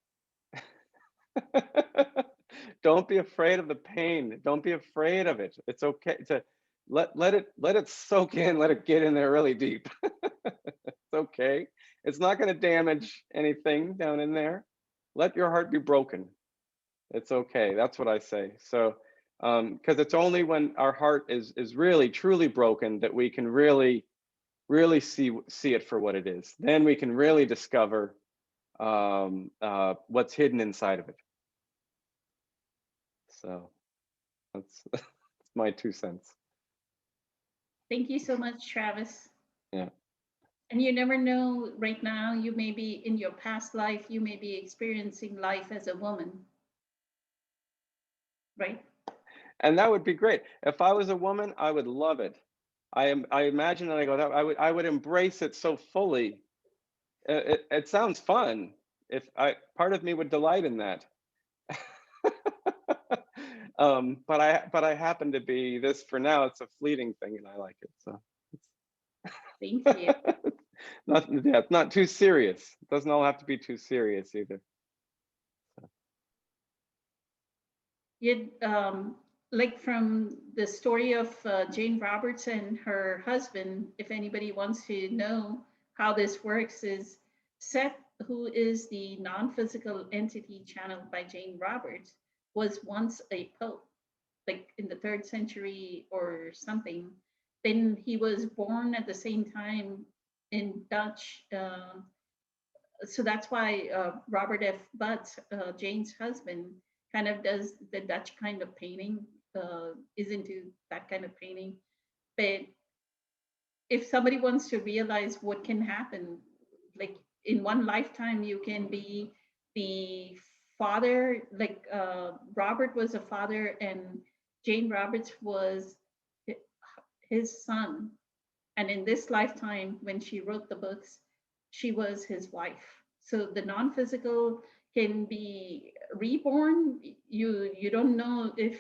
Don't be afraid of the pain. Don't be afraid of it. It's okay to let it soak in, let it get in there really deep. It's okay. It's not going to damage anything down in there. Let your heart be broken. It's okay. That's what I say. So, because it's only when our heart is really truly broken that we can really see it for what it is. Then we can really discover what's hidden inside of it. So that's my 2 cents. Thank you so much, Travis. Yeah. And you never know, right now, you may be in your past life, you may be experiencing life as a woman. Right? And that would be great. If I was a woman, I would love it. I imagine that I go, I would embrace it so fully. It sounds fun. Part of me would delight in that. But I happen to be this for now. It's a fleeting thing, and I like it. So Thank you. It's not too serious. It doesn't all have to be too serious either. You like from the story of Jane Roberts and her husband, if anybody wants to know how this works, is Seth, who is the non-physical entity channeled by Jane Roberts, was once a pope, like in the 3rd century or something. Then he was born at the same time in Dutch. So that's why Robert F. Butts, Jane's husband, kind of does the Dutch kind of painting, is into that kind of painting. But if somebody wants to realize what can happen, like in one lifetime, you can be the father, like Robert was a father and Jane Roberts was his son. And in this lifetime, when she wrote the books, she was his wife. So the non-physical can be reborn. You don't know if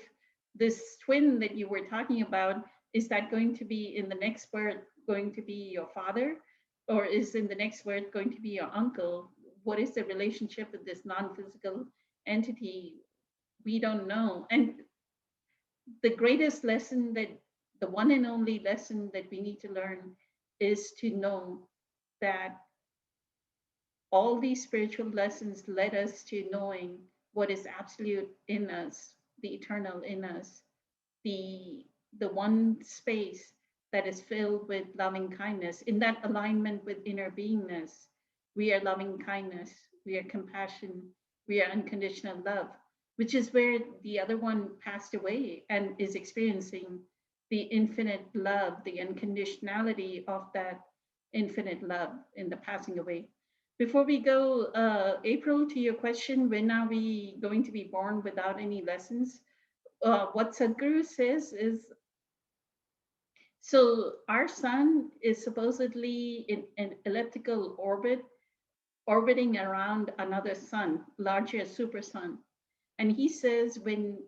this twin that you were talking about, is that going to be in the next birth going to be your father, or is in the next birth going to be your uncle? What is the relationship with this non-physical entity? We don't know. And the greatest lesson, that the one and only lesson that we need to learn, is to know that all these spiritual lessons led us to knowing what is absolute in us, the eternal in us, the one space that is filled with loving kindness. In that alignment with inner beingness, we are loving kindness, we are compassion, we are unconditional love, which is where the other one passed away and is experiencing the infinite love, the unconditionality of that infinite love in the passing away. Before we go, April, to your question, when are we going to be born without any lessons? What Sadhguru says is, so our sun is supposedly in an elliptical orbit, orbiting around another sun, larger super sun. And he says when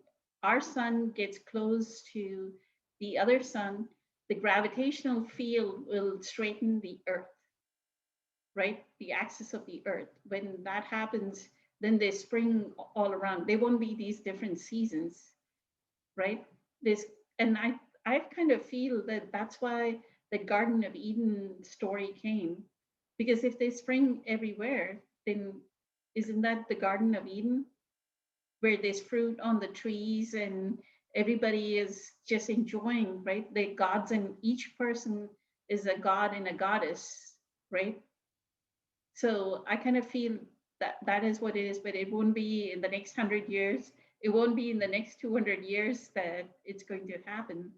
our sun gets close to the other sun, the gravitational field will straighten the earth, right? The axis of the earth. When that happens, then they spring all around. There won't be these different seasons, right? This, and I kind of feel that that's why the Garden of Eden story came, because if they spring everywhere, then isn't that the Garden of Eden, where there's fruit on the trees and everybody is just enjoying, right? The gods, and each person is a god and a goddess, right? So I kind of feel that that is what it is, but it won't be in the next 100 years. It won't be in the next 200 years that it's going to happen.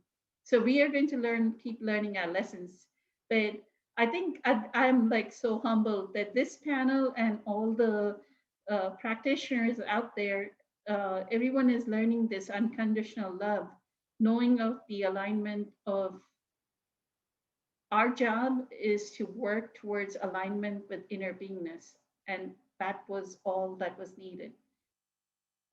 So we are going to keep learning our lessons. But I think I'm like so humbled that this panel and all the practitioners out there, everyone is learning this unconditional love, knowing of the alignment of our job is to work towards alignment with inner beingness. And that was all that was needed.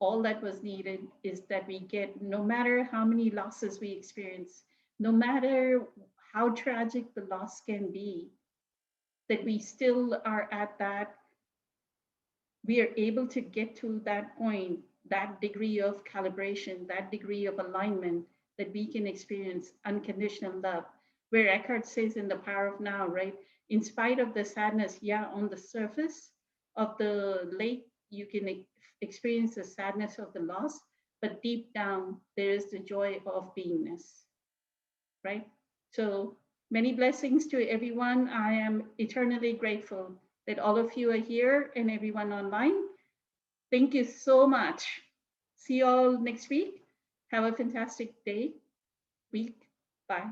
All that was needed is that we get, no matter how many losses we experience, no matter how tragic the loss can be, that we still are at that, we are able to get to that point, that degree of calibration, that degree of alignment, that we can experience unconditional love. Where Eckhart says in The Power of Now, right? In spite of the sadness, yeah, on the surface of the lake, you can experience the sadness of the loss, but deep down, there is the joy of beingness, right? So many blessings to everyone. I am eternally grateful that all of you are here and everyone online. Thank you so much. See you all next week. Have a fantastic day, week. Bye.